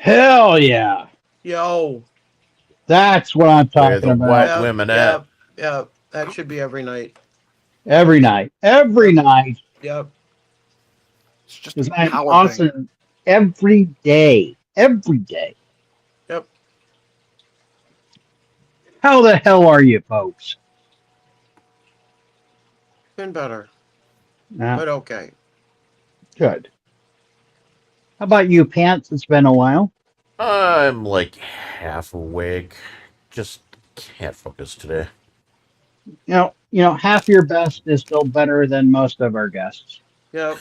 Hell yeah. Yo. That's what I'm Where talking the about. white women at? Yeah. That should be every night. Every night. Every night. Yep. It's just Because a I'm power awesome every day. Every day. Yep. How the hell are you, folks? Been better. Yeah, But okay. good. How about you, Pants? It's been a while. I'm like half awake. Just can't focus today. You know, half your best is still better than most of our guests. Yep.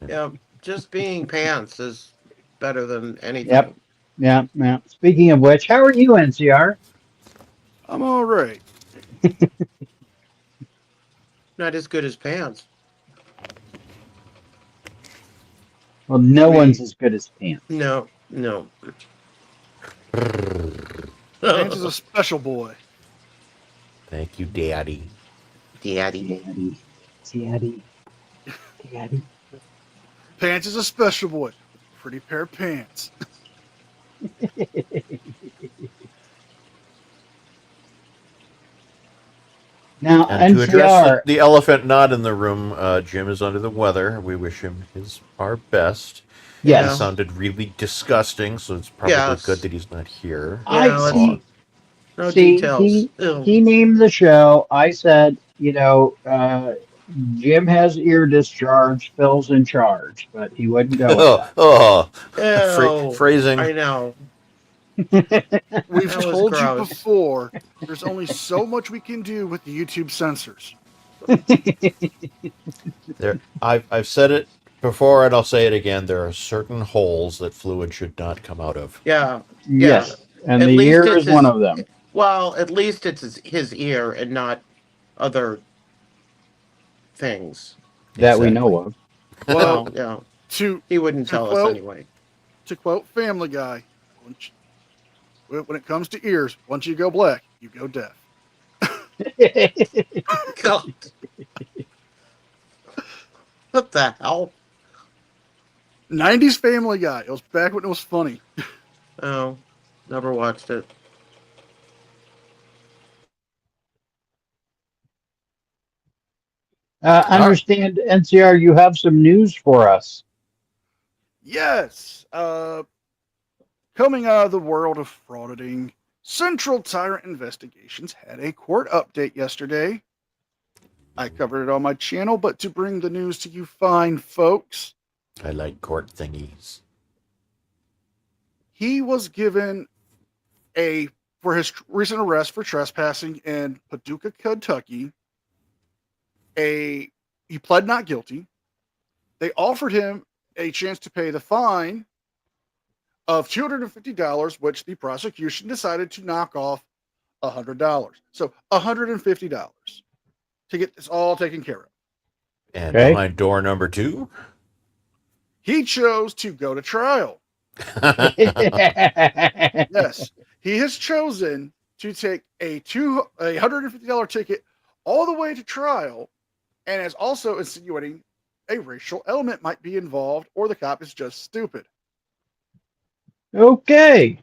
Yep. Just being Pants is better than anything. Yep. Yeah. Speaking of which, how are you, NCR? I'm all right. Not as good as Pants. Well, no one's as good as Pants. No. Pants is a special boy. Thank you, Daddy. Daddy. Pants is a special boy. Pretty pair of pants. Now, And to address NCR. the elephant not in the room, Jim is under the weather. We wish him our best. Yes. He sounded really disgusting, so it's probably good that he's not here. I see. No See, details. he named the show. I said, Jim has ear discharge, Phil's in charge, but he wouldn't go with that. Phrasing. I know. We've That was told you gross. before, there's only so much we can do with the YouTube censors. I've said it before, and I'll say it again. There are certain holes that fluid should not come out of. Yeah. Yes, and At the least ear it's is one of them. Well, at least it's his ear and not other things. That we know of. Well, yeah. to He wouldn't to tell us quote- anyway. To quote Family Guy, when it comes to ears, once you go black, you go deaf. God. What the hell? 90s Family Guy. It was back when it was funny. Oh, never watched it. I understand, NCR, you have some news for us. Yes. Coming out of the world of frauditing, Central Tyrant Investigations had a court update yesterday. I covered it on my channel, but to bring the news to you fine folks, I like court thingies. he was given for his recent arrest for trespassing in Paducah, Kentucky. He pled not guilty. They offered him a chance to pay the fine of $250, which the prosecution decided to knock off $100. So $150 to get this all taken care of. And behind door number 2? He chose to go to trial. Yes, he has chosen to take a $150 ticket all the way to trial, and is also insinuating a racial element might be involved, or the cop is just stupid. Okay.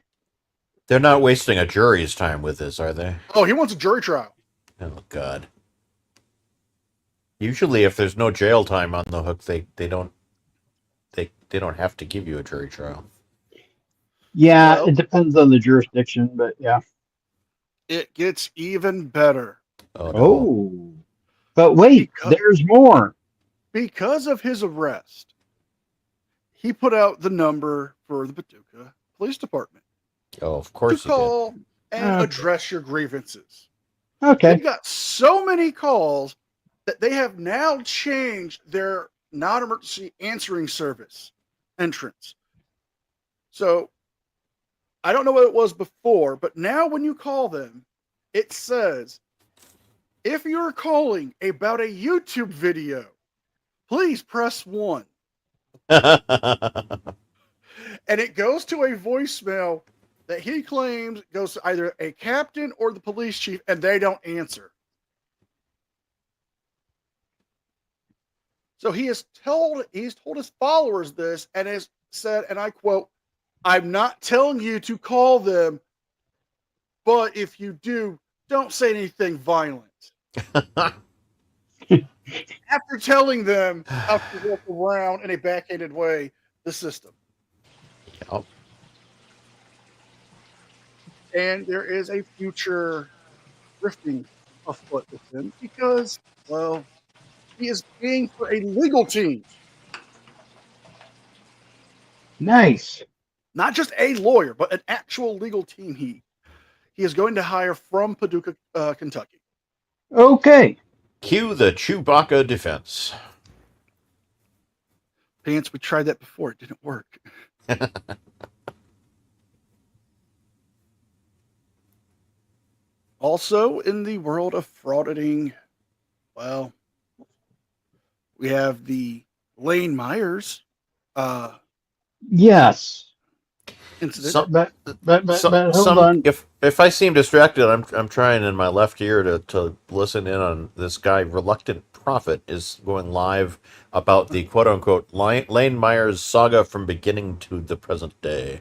They're not wasting a jury's time with this, are they? Oh, he wants a jury trial. Oh, God. Usually, if there's no jail time on the hook, they don't have to give you a jury trial. Yeah, Well, it depends on the jurisdiction, but yeah. it gets even better. Oh, no. Oh. But wait, there's more. Because of his arrest, he put out the number for the Paducah Police Department Oh, of course to he did. call and address your grievances. Okay. They got so many calls that they have now changed their non-emergency answering service entrance. So I don't know what it was before, but now when you call them, it says, if you're calling about a YouTube video, please press 1. And it goes to a voicemail that he claims goes to either a captain or the police chief, and they don't answer. So he's told his followers this and has said, and I quote, "I'm not telling you to call them, but if you do, don't say anything violent." After telling them how to work around in a backhanded way the system. Yep. And there is a future drifting afoot with him because, well, he is paying for a legal team. Nice. Not just a lawyer, but an actual legal team he is going to hire from Paducah, Kentucky. Okay. Cue the Chewbacca defense. Pants, we tried that before. It didn't work. Also, in the world of frauditing, well, we have the Lane Myers Yes. incident. But hold on. If I seem distracted, I'm trying in my left ear to listen in on this guy. Reluctant Prophet is going live about the quote unquote Lane Myers saga from beginning to the present day.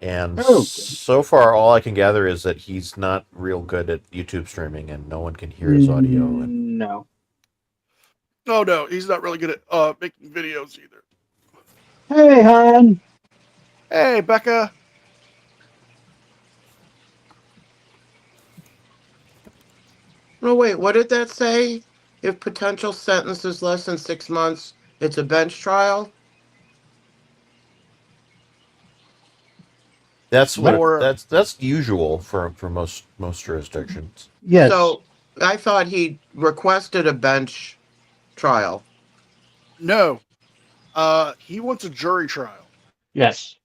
And so far, all I can gather is that he's not real good at YouTube streaming, and no one can hear his audio. And No. Oh no, he's not really good at making videos either. Hey, hon. Hey, Becca. Oh, wait, what did that say? If potential sentence is less than 6 months, it's a bench trial? that's Or- that's usual for most jurisdictions. Yes. So I thought he requested a bench trial. No. He wants a jury trial. Yes.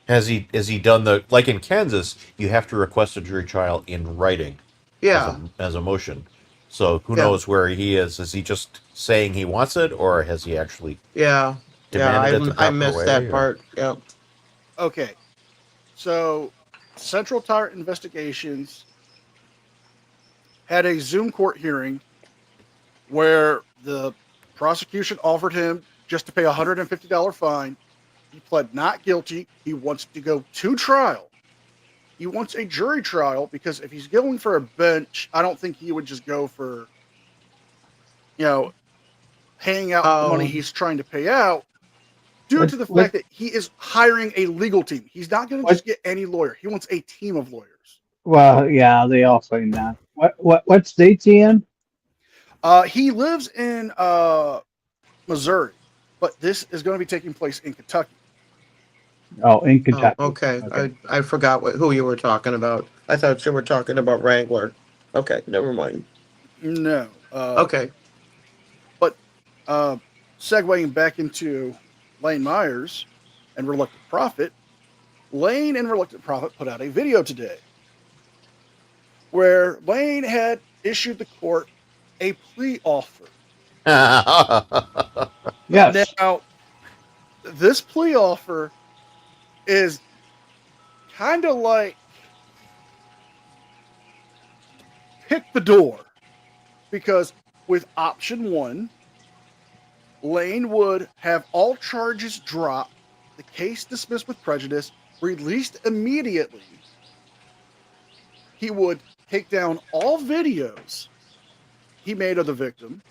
Has he done the, like in Kansas, you have to request a jury trial in writing Yeah. as a motion. So who Yeah. knows where he is? Is he just saying he wants it, or has he actually Yeah. demanded it the I proper missed way, that or- part. Yeah. Okay. So, Central Tire Investigations had a Zoom court hearing where the prosecution offered him just to pay a $150 fine. He pled not guilty. He wants to go to trial. He wants a jury trial because if he's going for a bench, I don't think he would just go for, paying out the money he's trying to pay out. Due to the fact that he is hiring a legal team. He's not going to just get any lawyer. He wants a team of lawyers. Well, yeah, they all claim that. What state's he in? He lives in Missouri, but this is going to be taking place in Kentucky. Oh, in Kentucky. Oh, okay. I forgot who you were talking about. I thought you were talking about Wrangler. Okay, never mind. No. Okay. But segueing back into Lane Myers and Reluctant Prophet, Lane and Reluctant Prophet put out a video today where Lane had issued the court a plea offer. Yes. Now, this plea offer is kind of like pick the door, because with option one, Lane would have all charges dropped, the case dismissed with prejudice, released immediately. He would take down all videos he made of the victim.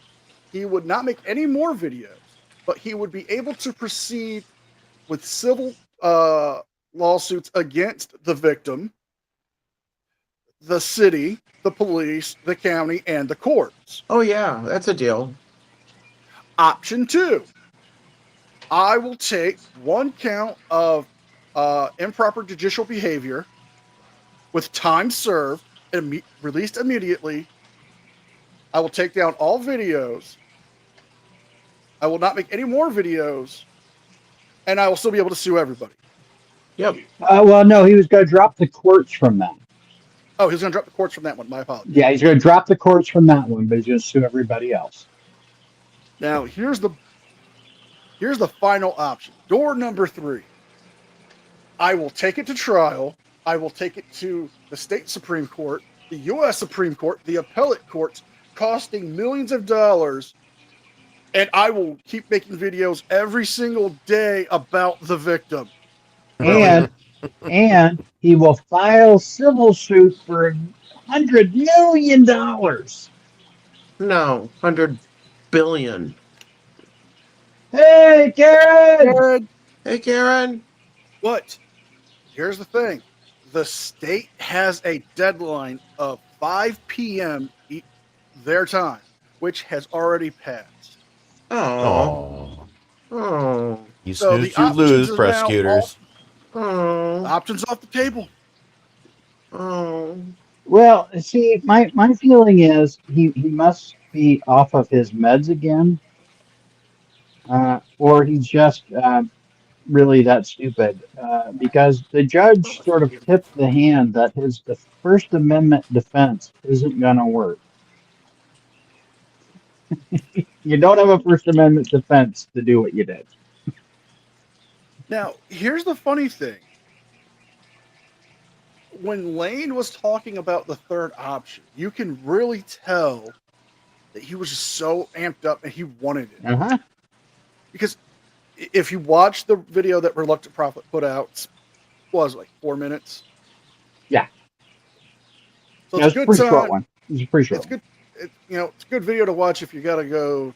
He would not make any more videos, but he would be able to proceed with civil lawsuits against the victim, the city, the police, the county, and the courts. Oh, yeah, that's a deal. Option two, I will take one count of improper judicial behavior with time served and released immediately. I will take down all videos. I will not make any more videos, and I will still be able to sue everybody. Yep. Well, no, he was going to drop the courts from that. Oh, he's going to drop the courts from that one. My apologies. Yeah, he's going to drop the courts from that one, but he's going to sue everybody else. Now, here's the final option. Door number 3. I will take it to trial. I will take it to the state Supreme Court, the U.S. Supreme Court, the appellate courts, costing millions of dollars And I will keep making videos every single day about the victim. And he will file civil suit for $100 million. No, 100 billion. Hey, Karen! And Hey, Karen. what? Here's the thing. The state has a deadline of 5 p.m. Their time, which has already passed. Oh. Oh, Oh. you So snooze, the you options lose, are now prosecutors. The Oh. options off the table. Oh. Well, see, my feeling is he must be off of his meds again, or he's just really that stupid. Because the judge sort of tipped the hand that the First Amendment defense isn't going to work. You don't have a First Amendment defense to do what you did. Now, here's the funny thing. When Lane was talking about the third option, you can really tell that he was just so amped up and he wanted it. Uh-huh. Because if you watch the video that Reluctant Prophet put out, was like 4 minutes. Yeah. So Yeah, it's it's a a good pretty time. short one. It's a pretty short It's one. good. It's a good video to watch if you got to go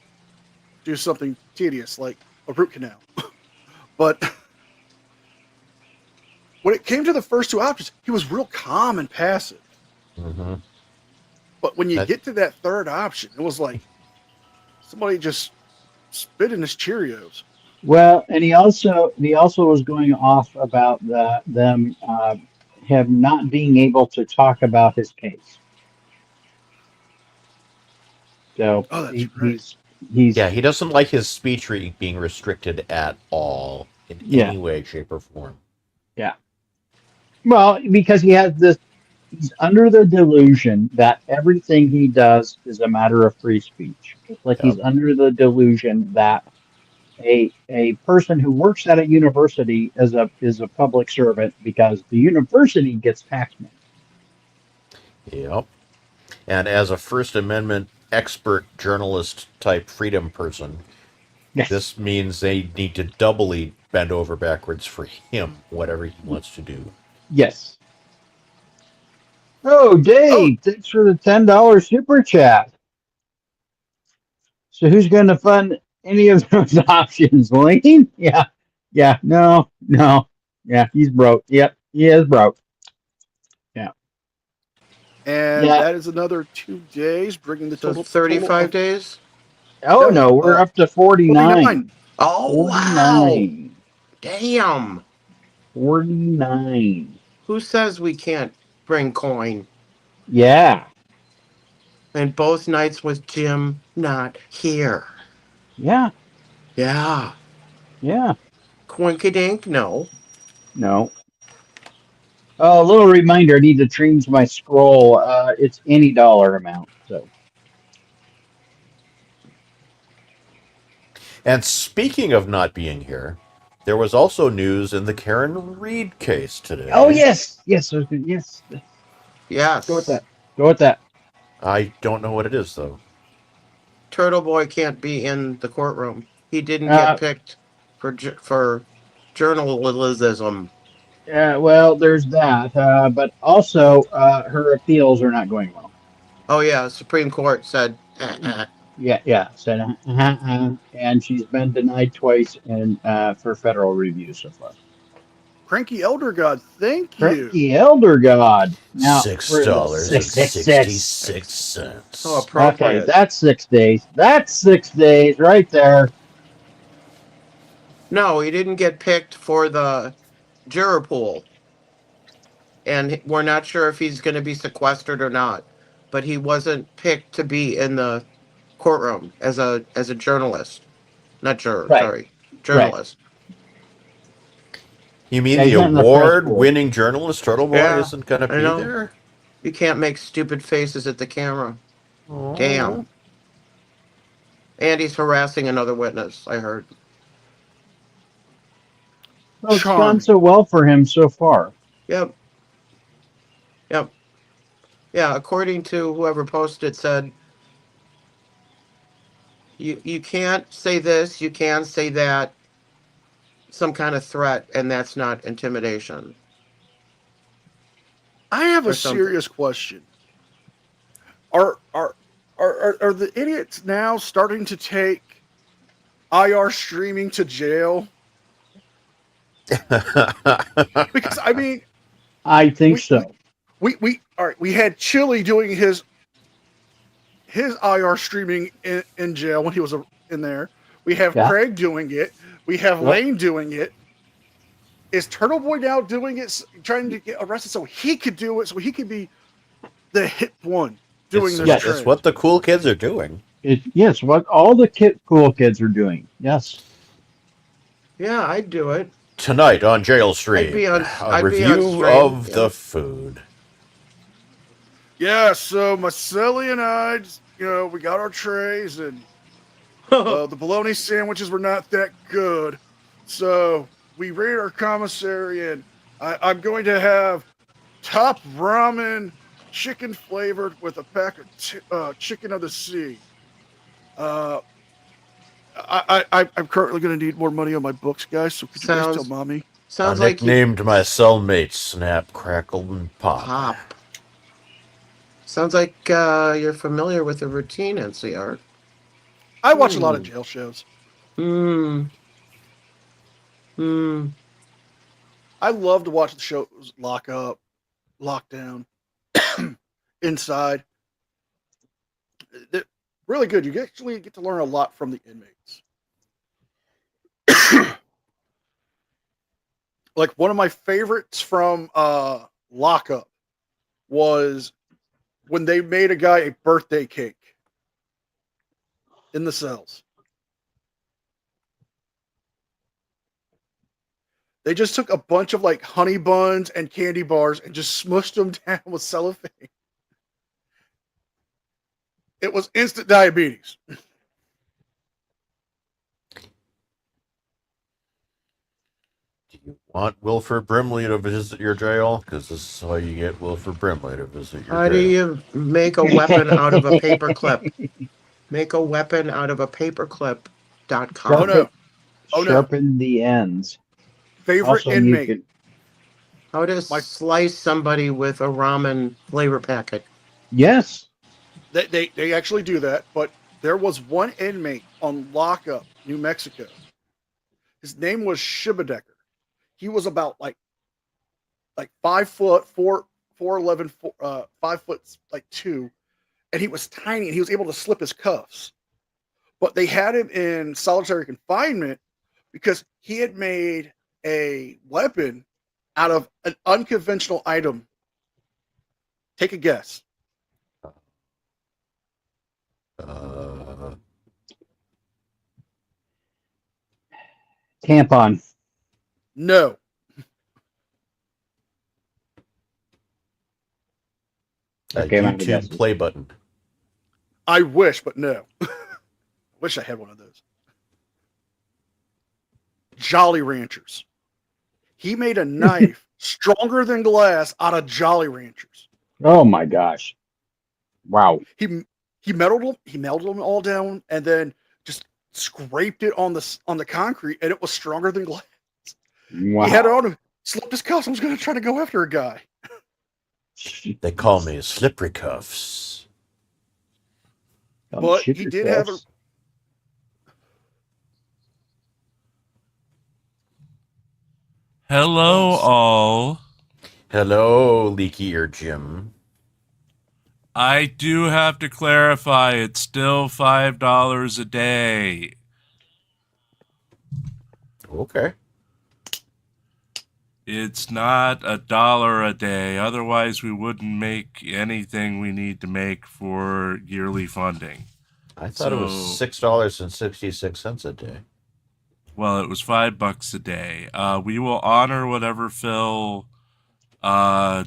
do something tedious like a root canal. But when it came to the first two options, he was real calm and passive. Mm-hmm. But when you get to that third option, it was like somebody just spit in his Cheerios. Well, and he also was going off about them have not being able to talk about his case. So Oh, that's right. he's Yeah, he doesn't like his speech being restricted at all in any way, shape, or form. Yeah. Well, because he's under the delusion that everything he does is a matter of free speech. It's like he's under the delusion that a person who works at a university is a public servant because the university gets tax money. Yep. And as a First Amendment expert journalist type freedom person, Yes. this means they need to doubly bend over backwards for him, whatever he wants to do. Yes. Oh, Dave, thanks for the $10 super chat. So who's going to fund any of those options? Lane? Yeah. No. Yeah, he's broke. Yep, he is broke. Yeah. And that is another 2 days, bringing the total 35 days. Oh no, we're up to 49. Oh 49. Wow! Damn. 49. Who says we can't bring coin? Yeah. And both nights with Jim not here. Yeah. Yeah. Yeah. Quinkydink? No. No. Oh, a little reminder, I need to change my scroll. It's any dollar amount. So. And speaking of not being here, there was also news in the Karen Reed case today. Oh, yes. Yes. Yes. Go with that. I don't know what it is, though. Turtle Boy can't be in the courtroom. He didn't get picked for journalism. Well, there's that. But also, her appeals are not going well. Oh, yeah. Supreme Court said, Yeah. Said, and she's been denied twice for federal review so far. Cranky Elder God, thank you. Cranky Elder God. Now, $6.66. Oh, appropriate. Okay, that's 6 days. That's 6 days right there. No, he didn't get picked for the juror pool. And we're not sure if he's going to be sequestered or not. But he wasn't picked to be in the courtroom as a journalist. Not juror, sorry. Journalist. Right. You mean the award-winning journalist Turtle Boy isn't going to be there? You can't make stupid faces at the camera. Oh. Damn. And he's harassing another witness, I heard. Well, it's gone so well for him so far. Yep. Yeah, according to whoever posted, said You can't say this, you can say that, some kind of threat, and that's not intimidation I have a or something. serious question. Are the idiots now starting to take IR streaming to jail? Because I mean, I think so. we all right. We had Chili doing his IR streaming in jail when he was in there. We have Yeah. Craig doing it. We have Yep. Lane doing it. Is Turtle Boy now doing it, trying to get arrested so he could do it, so he could be the hit one doing this Yes. trade? It's what the cool kids are doing. Yes, what all the cool kids are doing. Yes. Yeah, I'd do it. Tonight on Jail Stream, I'd be on a review stream, of yeah. the food. Yeah, so Marcelli and I, we got our trays, and the bologna sandwiches were not that good. So we raided our commissary, and I'm going to have top ramen, chicken flavored with a pack of chicken of the sea. I'm currently going to need more money on my books, guys. So could you guys tell mommy? Sounds I like nicknamed my cellmates Snap, Crackle, and Pop. Pop. Sounds like you're familiar with the routine, NCR. I watch a lot of jail shows. I love to watch the shows Lock Up, Lockdown, Inside. They're really good. You actually get to learn a lot from the inmates. Like one of my favorites from Lock Up was when they made a guy a birthday cake in the cells. They just took a bunch of like honey buns and candy bars and just smushed them down with cellophane. It was instant diabetes. Do you want Wilford Brimley to visit your jail? Because this is how you get Wilford Brimley to visit your How jail. do you make a weapon out of a paper clip? Make a weapon out of a paperclip.com. Oh no. Sharpen the ends. Favorite Also, inmate. How to slice somebody with a ramen flavor packet. Yes. They actually do that, but there was one inmate on lockup, New Mexico. His name was Shibadecker. He was about like 5 foot 4'11", 5 foot like 2, and he was tiny, and he was able to slip his cuffs. But they had him in solitary confinement because he had made a weapon out of an unconventional item. Take a guess. Tampon. No. Okay, YouTube play button. I wish, but no. I wish I had one of those. Jolly Ranchers. He made a knife stronger than glass out of Jolly Ranchers. Oh my gosh! Wow. He melted them all down, and then just scraped it on the concrete, and it was stronger than glass. Wow. He had it on him, slipped his cuffs. I was going to try to go after a guy. They call me Slippery Cuffs. But he did have a. Hello, all. Hello, Leaky Ear Jim. I do have to clarify, it's still $5 a day. Okay. It's not $1 a day. Otherwise, we wouldn't make anything we need to make for yearly funding. I thought it was $6.66 a day. Well, it was $5 a day. We will honor whatever Phil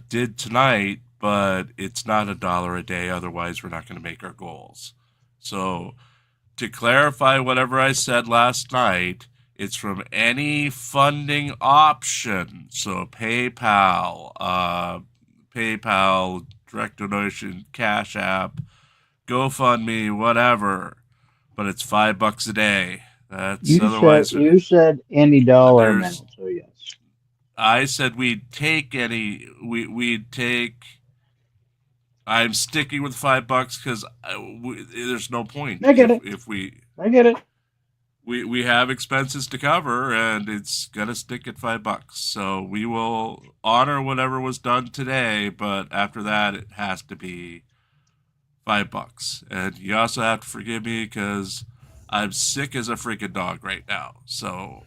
did tonight, but it's not $1 a day. Otherwise, we're not going to make our goals. So, to clarify whatever I said last night, it's from any funding option. So, PayPal, direct donation, Cash App, GoFundMe, whatever. but it's $5 a day. That's You otherwise. said any dollar there's- amount, so yes. I said we'd take any. We'd take. I'm sticking with $5 because there's no point I get it. if we I get it. we have expenses to cover, and it's gonna stick at $5. So we will honor whatever was done today, but after that, it has to be $5. And you also have to forgive me because I'm sick as a freaking dog right now. So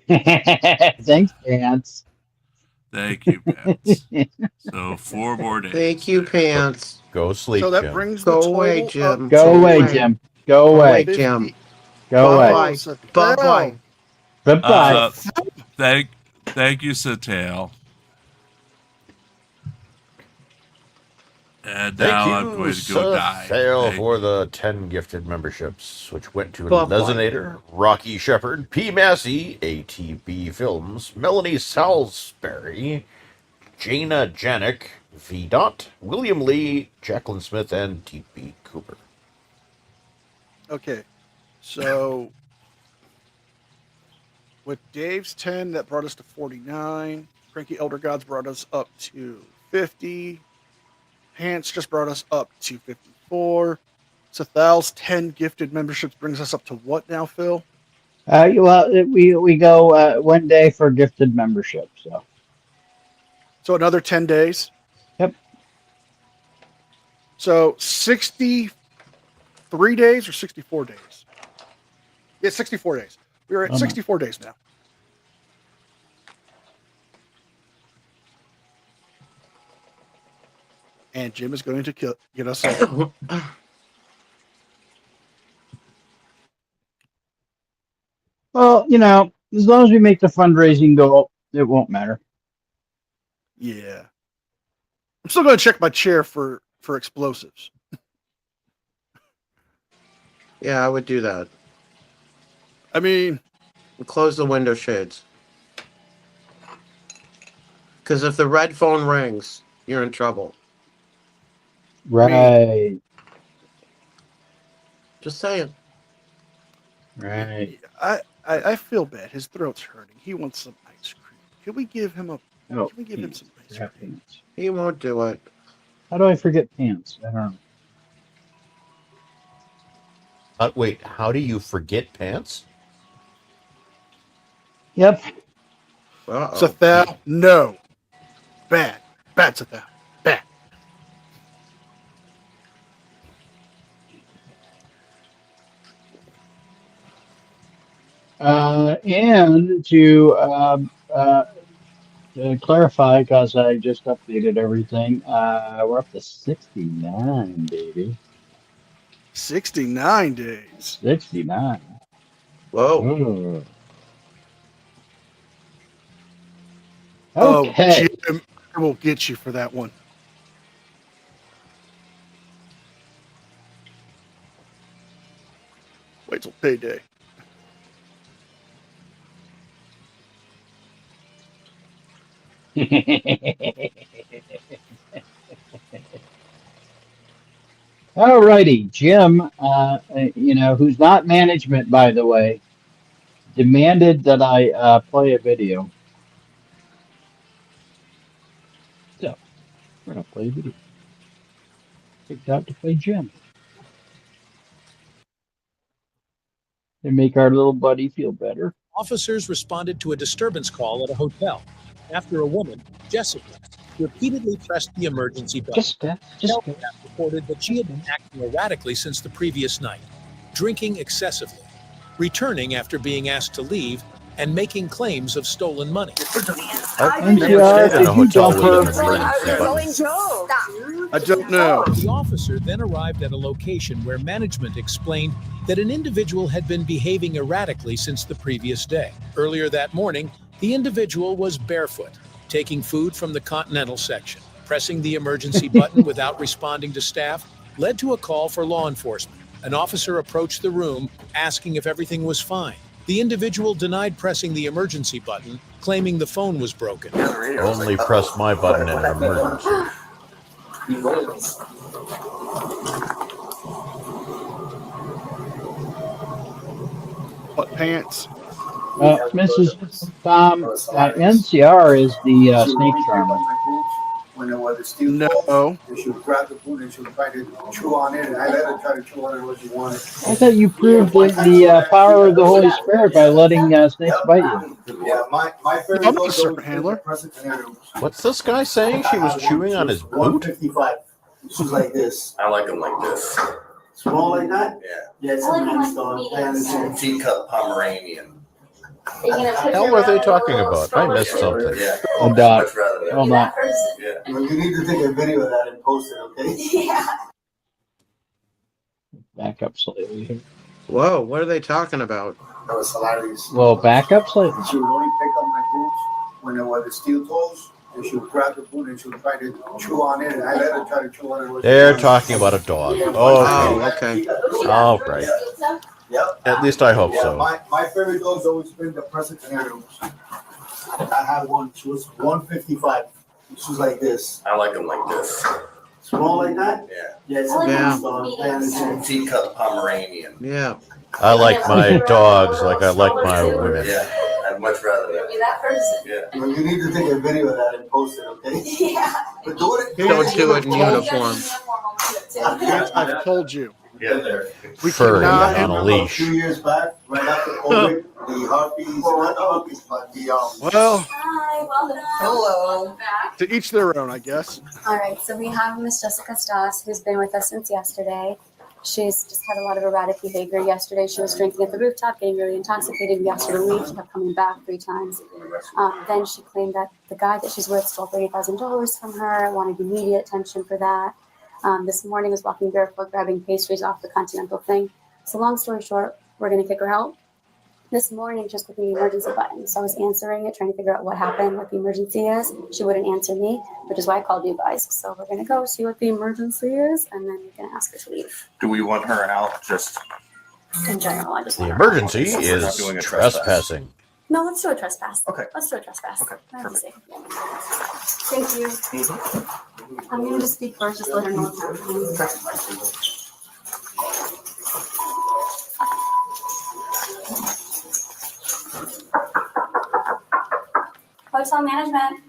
Thanks, Pants. thank you, Pants. So 4 more days. Thank you, Pants. Go sleep, So that Jim. brings the Go total away, up Jim. Go away, away. Jim. Go away. 50. Jim. Go away. Bye-bye. So Bye-bye. Bye-bye. Thank you, Satale. And now I'm going to go die. Sale Thank- for the 10 gifted memberships, which went to Bye-bye. Lesinator, Rocky Shepherd, P. Massey, ATB Films, Melanie Salisbury, Jana Janik, V. Dot, William Lee, Jacqueline Smith, and T.B. Cooper. Okay, so with Dave's 10, that brought us to 49. Cranky Elder Gods brought us up to 50. Pants just brought us up to 54. Sathal's 10 gifted memberships brings us up to what now, Phil? We go one day for gifted membership. So another 10 days? Yep. So 63 days or 64 days? Yeah, 64 days. We're at 64 days now. And Jim is going to get us all. Well, as long as we make the fundraising goal, it won't matter. Yeah. I'm still going to check my chair for explosives. Yeah, I would do that. I mean, Close the window shades. Because if the red phone rings, you're in trouble. Right. Just saying. Right. I feel bad. His throat's hurting. He wants some ice cream. Can we give him Oh, Can we give him some ice crap, cream? pants. He won't do it. How do I forget pants? I don't know. Wait, how do you forget pants? Yep. Uh-oh. Sathal, no. Bad. Bad, Sathal. Bad. And to clarify, because I just updated everything, we're up to 69, baby. 69 days. 69. Whoa. Ooh. Oh, Okay. Jim, I will get you for that one. Wait till payday. Alrighty, Jim, who's not management, by the way, demanded that I play a video. So, we're going to play a video. Picked out to play Jim. To make our little buddy feel better. Officers responded to a disturbance call at a hotel after a woman, Jessica, repeatedly pressed the emergency button. Jessica. Staff reported that she had been acting erratically since the previous night, drinking excessively, returning after being asked to leave, and making claims of stolen money. I've never stayed in a hotel with an emergency button. I don't know. The officer then arrived at a location where management explained that an individual had been behaving erratically since the previous day. Earlier that morning, the individual was barefoot, taking food from the Continental section. Pressing the emergency button without responding to staff led to a call for law enforcement. An officer approached the room, asking if everything was fine. The individual denied pressing the emergency button, claiming the phone was broken. Only press my button in an emergency. What pants? Mrs. Tom, NCR is the snake charmer. When there was a steel No. pole, and she would grab the boot and she would try to chew on it, and I let her try to chew on it what she wanted. I thought you proved the power of the Holy Spirit by letting snakes bite you. Yeah, my favorite I'm a was serpent handler. present scenario. What's this guy saying? She was chewing on his boot? 155. She's like this. I like them like this. Small like that? Yeah. Yeah, it's I like a them nice like dog. medium. And Teacup Pomeranian. Hell were they talking about? I missed something. Yeah. Oh, dog. Much rather than. Hold on. Yeah. you need to take a video of that and post it, okay? Yeah. Back up slightly here. Whoa, what are they talking about? That was hilarious. Well, back up slightly. She would only pick up my boots when there were the steel toes, and she would grab the boot and she would try to chew on it, and I let her try to chew on it. what she They're wanted. talking about a dog. Okay. Oh, okay. All right. Yep. At least I hope Yeah, so. my favorite dog's always been the present scenario. I had one. She was 155. She was like this. I like them like this. Small like that? Yeah. Yeah, it's I like a Yeah. nice dog. And Teacup Pomeranian. Yeah. I like my dogs like I like my women. Yeah. I'd much rather than. Be that person. Yeah. you need to take a video of that and post it, okay? Yeah. But do it. Don't do it in uniform. I've told you. Yeah. There. We Furry cannot on a leash. 2 years back, right after COVID, the harpies, not the harpies, but the Well, Hi, welcome. Hello. Back. to each their own, I guess. All right, so we have Miss Jessica Stoss, who's been with us since yesterday. She's just had a lot of erratic behavior. Yesterday, she was drinking at the rooftop, getting really intoxicated. We asked her to leave. She kept coming back 3 times. Then she claimed that the guy that she's with stole $30,000 from her, wanted immediate attention for that. This morning was walking barefoot, grabbing pastries off the Continental thing. So long story short, we're going to kick her out. This morning, just clicking the emergency button. So I was answering it, trying to figure out what happened, what the emergency is. She wouldn't answer me, which is why I called you guys. So we're going to go see what the emergency is, and then we're going to ask her to leave. Do we want her out just? In general, I just The want her out. emergency is doing a trespass. trespassing. No, let's do a trespass. Okay. Let's do a trespass. Okay, That'd be safe. Thank you. I'm going to just speak first, just let her know what's happening. Hotel management.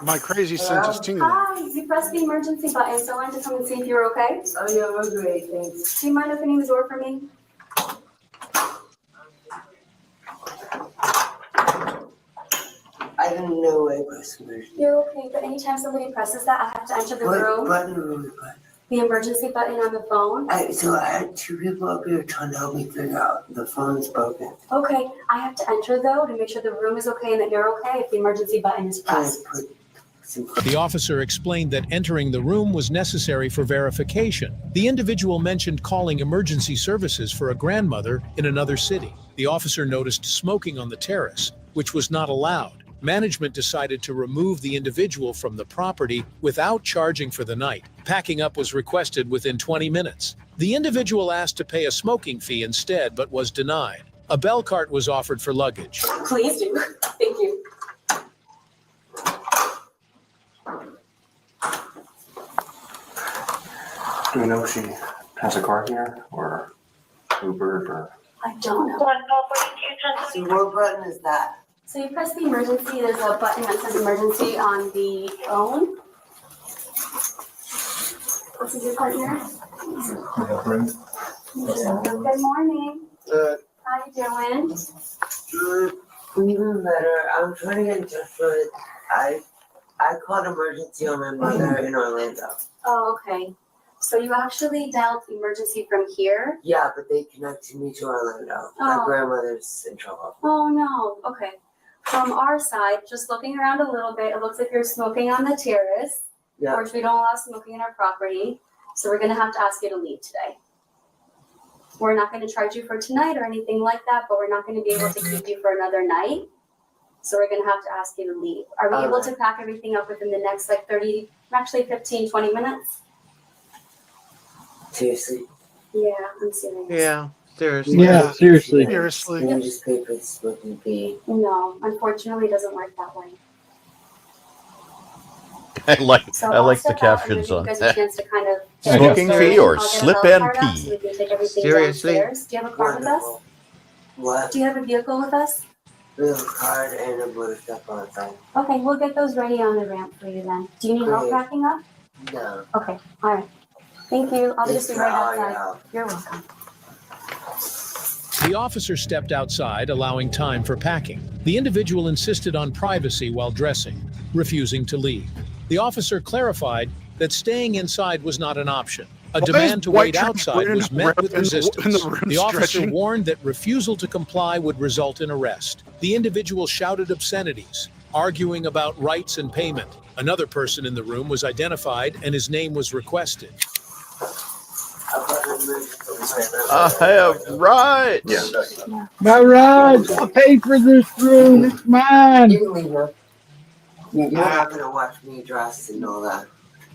My crazy sense is tingling. Hi, you pressed the emergency button, so I wanted to come and see if you were okay. Oh, yeah, we're great, thanks. Do you mind opening the door for me? I don't know why press emergency. You're okay, but anytime somebody presses that, I have to enter the room. Button or button? The emergency button on the phone. So I had 2 people up here trying to help me figure out the phone's broken. Okay, I have to enter though to make sure the room is okay and that you're okay if the emergency button is Can I pressed. put some The officer explained that entering the room was necessary for verification. The individual mentioned calling emergency services for a grandmother in another city. The officer noticed smoking on the terrace, which was not allowed. Management decided to remove the individual from the property without charging for the night. Packing up was requested within 20 minutes. The individual asked to pay a smoking fee instead, but was denied. A bell cart was offered for luggage. Please do. Thank you. Do we know if she has a car here or Uber or? I don't know. So what button is that? So you press the emergency, there's a button that says emergency on the phone. This is your partner. Good morning. How you doing? Even better, I'm trying to get in touch with, I called emergency on my mother in Orlando. Oh, okay. So you actually dialed emergency from here? Yeah, but they connected me to Orlando. My Oh. grandmother's in trouble. Oh, no. Okay. From our side, just looking around a little bit, it looks like you're smoking on the terrace, Yeah. which we don't allow smoking in our property. So we're going to have to ask you to leave today. We're not going to charge you for tonight or anything like that, but we're not going to be able to keep you for another night. So we're going to have to ask you to leave. Are we able to pack everything up within the next 15, 20 minutes? Seriously? Yeah, I'm serious. Yeah, seriously. Yeah, seriously. Seriously. Can you just pay for the smoking fee? No, unfortunately, it doesn't work that way. I like So I I'll like the step out and captions give on you guys a chance to kind of smoking get fee your or I'll get a slip bell and card out pee. so we can take everything Seriously? downstairs. Do you have a card with us? What? Do you have a vehicle with us? We have a card and a blue stuff on the side. Okay, we'll get those ready on the ramp for you then. Do you need help Great. packing up? No. Okay, all right. Thank you. I'll just be right outside. Out. You're welcome. The officer stepped outside, allowing time for packing. The individual insisted on privacy while dressing, refusing to leave. The officer clarified that staying inside was not an option. A Why demand is to white wait trash outside wearing was met with in the resistance. room The officer stretching? warned that refusal to comply would result in arrest. The individual shouted obscenities, arguing about rights and payment. Another person in the room was identified and his name was requested. I have rights. Yeah. My rights. I paid for this room. It's mine. You can leave her. You're not gonna watch me dress and all that.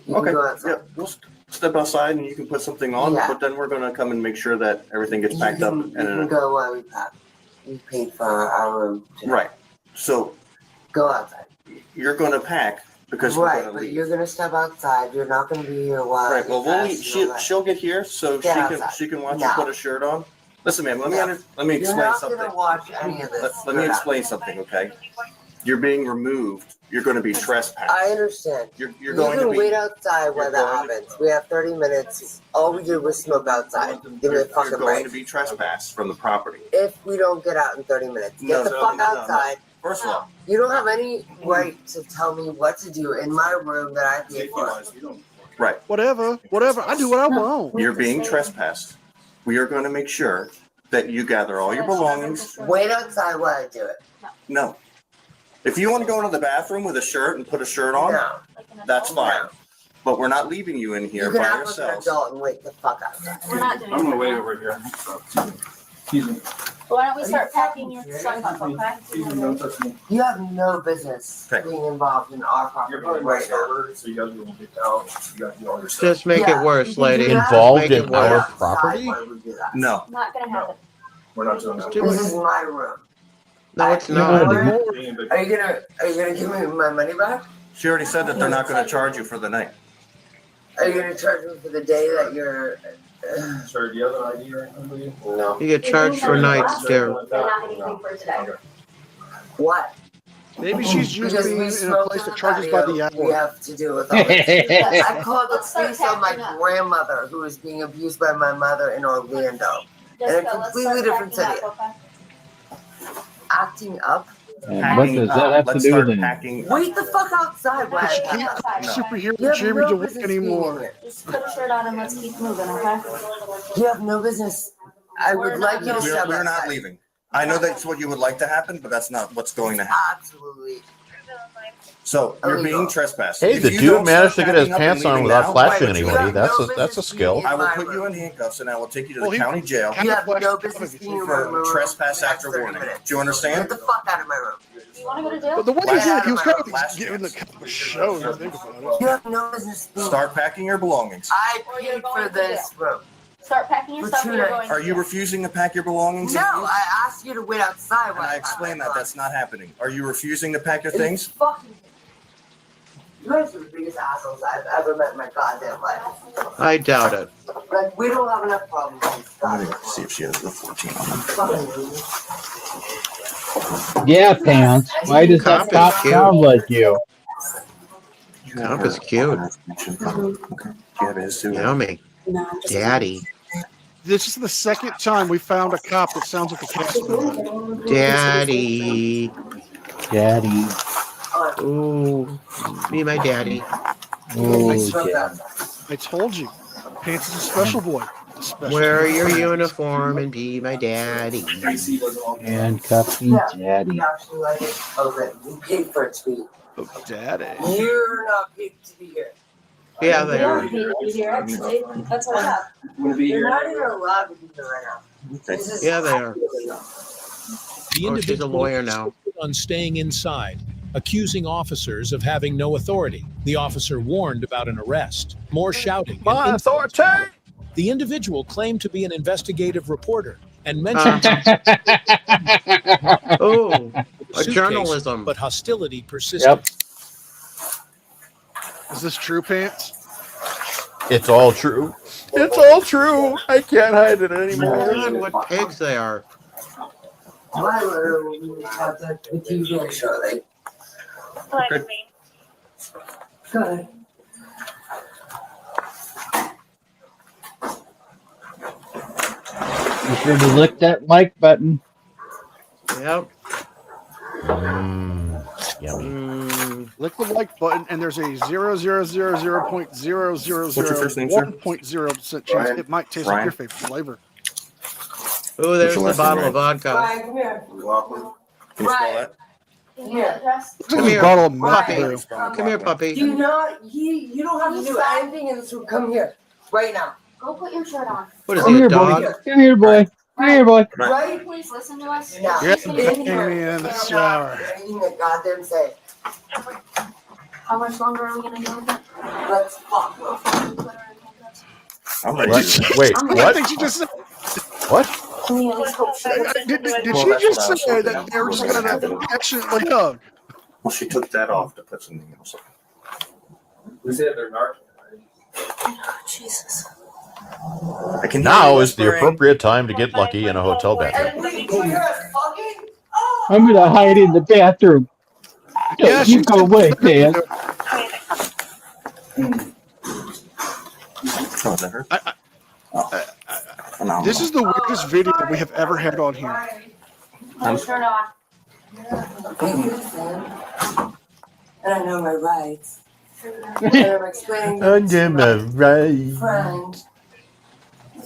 You Okay. can go outside. Yeah, we'll step outside and you can put something on, Yeah. but then we're gonna come and make sure that everything gets packed up. You can go while we pack. We paid for our room tonight. Right. So Go outside. you're gonna pack because we're Right, gonna but leave. you're gonna step outside. You're not gonna be here while. Right. Well, you we'll dress leave. and all that. She'll get here so Get she outside. can watch No. you put a shirt on. Listen, man. Let me You're explain not something. gonna watch any of this. Let me explain something, okay? You're being removed. You're going to be trespassed. I understand. You're You going to can be. wait outside while you're that going to- happens. We have 30 minutes. All we did was smoke outside. Give me a You're fucking going to break. be trespassed from the property. If we don't get out in 30 minutes, No, get the no, fuck no, no, no. outside. First of all, You don't have any right to tell me what to do in my room that I paid for. right. Whatever. I do what I want. You're being trespassed. We are going to make sure that you gather all your belongings. Wait outside while I do it. No. If you want to go into the bathroom with a shirt and put a shirt on, No. that's fine. But we're not leaving you in here You can by act like an yourselves. adult and wait the fuck outside. We're not doing I'm gonna that. wait over here. Why don't we start packing your stuff up, okay? Don't touch me. You have no business Okay. being involved in our You're property probably my right now. server, so you guys will get out. You guys do all your stuff. Just make Yeah, it worse, you can lady. do that. Involved Make in it our worse. Outside property? while we do that. No. Not gonna happen. We're not doing that. Do This it. is my room. No, it's No, not. dude. Are you gonna give me my money back? She already said that they're not going to charge you for the night. Are you gonna charge me for the day that you're? Sir, do you have an ID or anything with you? No. You get charged for nights, dear. They're not anything for today. What? Maybe she's used Because being we in a smoke place in that the charges by patio, the we hour. have to deal with all this. I called the Let's start police on my packing up. grandmother who was being abused by my mother in Orlando. In a Jessica, let's completely start different packing city. up, okay? Acting up? And what does that have to Let's do start with anything? packing. Wait the fuck outside while She I can't pack up. Outside, okay? superhero You have Jimmy no to work business being in anymore. here. Just put a shirt on and let's keep moving, okay? You have no business. I would like you to We're, step we're not outside. leaving. I know that's what you would like to happen, but that's not what's going to happen. Absolutely. So you're Illegal. being trespassed. Hey, If the you dude don't managed to start get his packing up and pants on leaving without now, flashing Right, but you anybody. have That's no a business skill. being I will my put you room. in handcuffs and I will take you to Well, the he- county jail Kind You of have flashed no the business television. being in my for room. trespass for the next after 30 warning. minutes. Do you understand? Get the fuck out of my room. You wanna go to But jail? the one Get thing out he of was my kind room. of giving the kind of a show. You think about it. You have no business being Start packing your belongings. I Or you're paid going for to this room. Start packing your For stuff 2 or you're nights. going to Are you jail. refusing to pack your belongings? No, I asked you to wait outside And while I pack explained my that that's not happening. Are you refusing to pack your belongings. things? It's fucking. You guys are the biggest assholes I've ever met in my goddamn life. I doubt it. Like, we don't have enough problems with this I'm goddamn gonna see if she has the 14 on. fucking. Yeah, pants. Why does that Cop is cop cute. sound like you? Cop is cute. Okay. Do you have his suit? Yummy. No, just Daddy. This is the second time we found a cop that sounds like a cast member. Daddy. Daddy. Ooh. Be my daddy. Oh, Stop yeah. that. I told you. Pants is a special boy. A special Wear boy. your uniform and be my daddy. Handcuff me, Yeah. daddy. You actually like it? Okay, you paid for it to be. Oh, daddy. You're not paid to be here. Yeah, they are. That's what I have. You're not even allowed to be here right now. This is Yeah, they are. The Oh, she's a individual lawyer now. insisted on staying inside, accusing officers of having no authority. The officer warned about an arrest. More shouting. and My insults. authority! The individual claimed to be an investigative reporter and mentioned Oh, a suitcase, journalism. but hostility persisted. Yep. Is this true, Pants? It's all true. It's all true. I can't hide it anymore. God, what pigs they are. My mother will be contact with you very shortly. Good. Good. You should have licked that like button. Yep. Yummy. Lick the like button, and there's a 0.0001.0% chance it might taste like your favorite flavor. Ooh, there's the bottle of vodka. Ryan, come here. Can you spell that? Here. Come here, Bottle of puppy. Mountain Come here, puppy. Do not, you don't have to do anything in this room. Come here, right now. Go put your shirt on. What is Come he, a here, boy. dog? Come here, boy. Come here, boy. Right Please listen to us. now. You're In here. in the shower. Anything that goddamn say. How much longer are we gonna do with it? Let's fuck. I'm What? ready. Wait, I what? think she just said. What? Can we at least hope she Did Well, she that's just what I was say looking that at. they were just We're gonna gonna have to- affectionately hug? Well, she took that off to put something else on. We said they're narc. Jesus. I can Now is the appropriate time to get lucky in a hotel bathroom. And we hear us fucking. I'm gonna hide in the bathroom. Yeah, You go away, Pants. Oh, is that her? This is the weirdest video we have ever had on here. Turn on. And I know my rights. And I'm explaining them to my friend.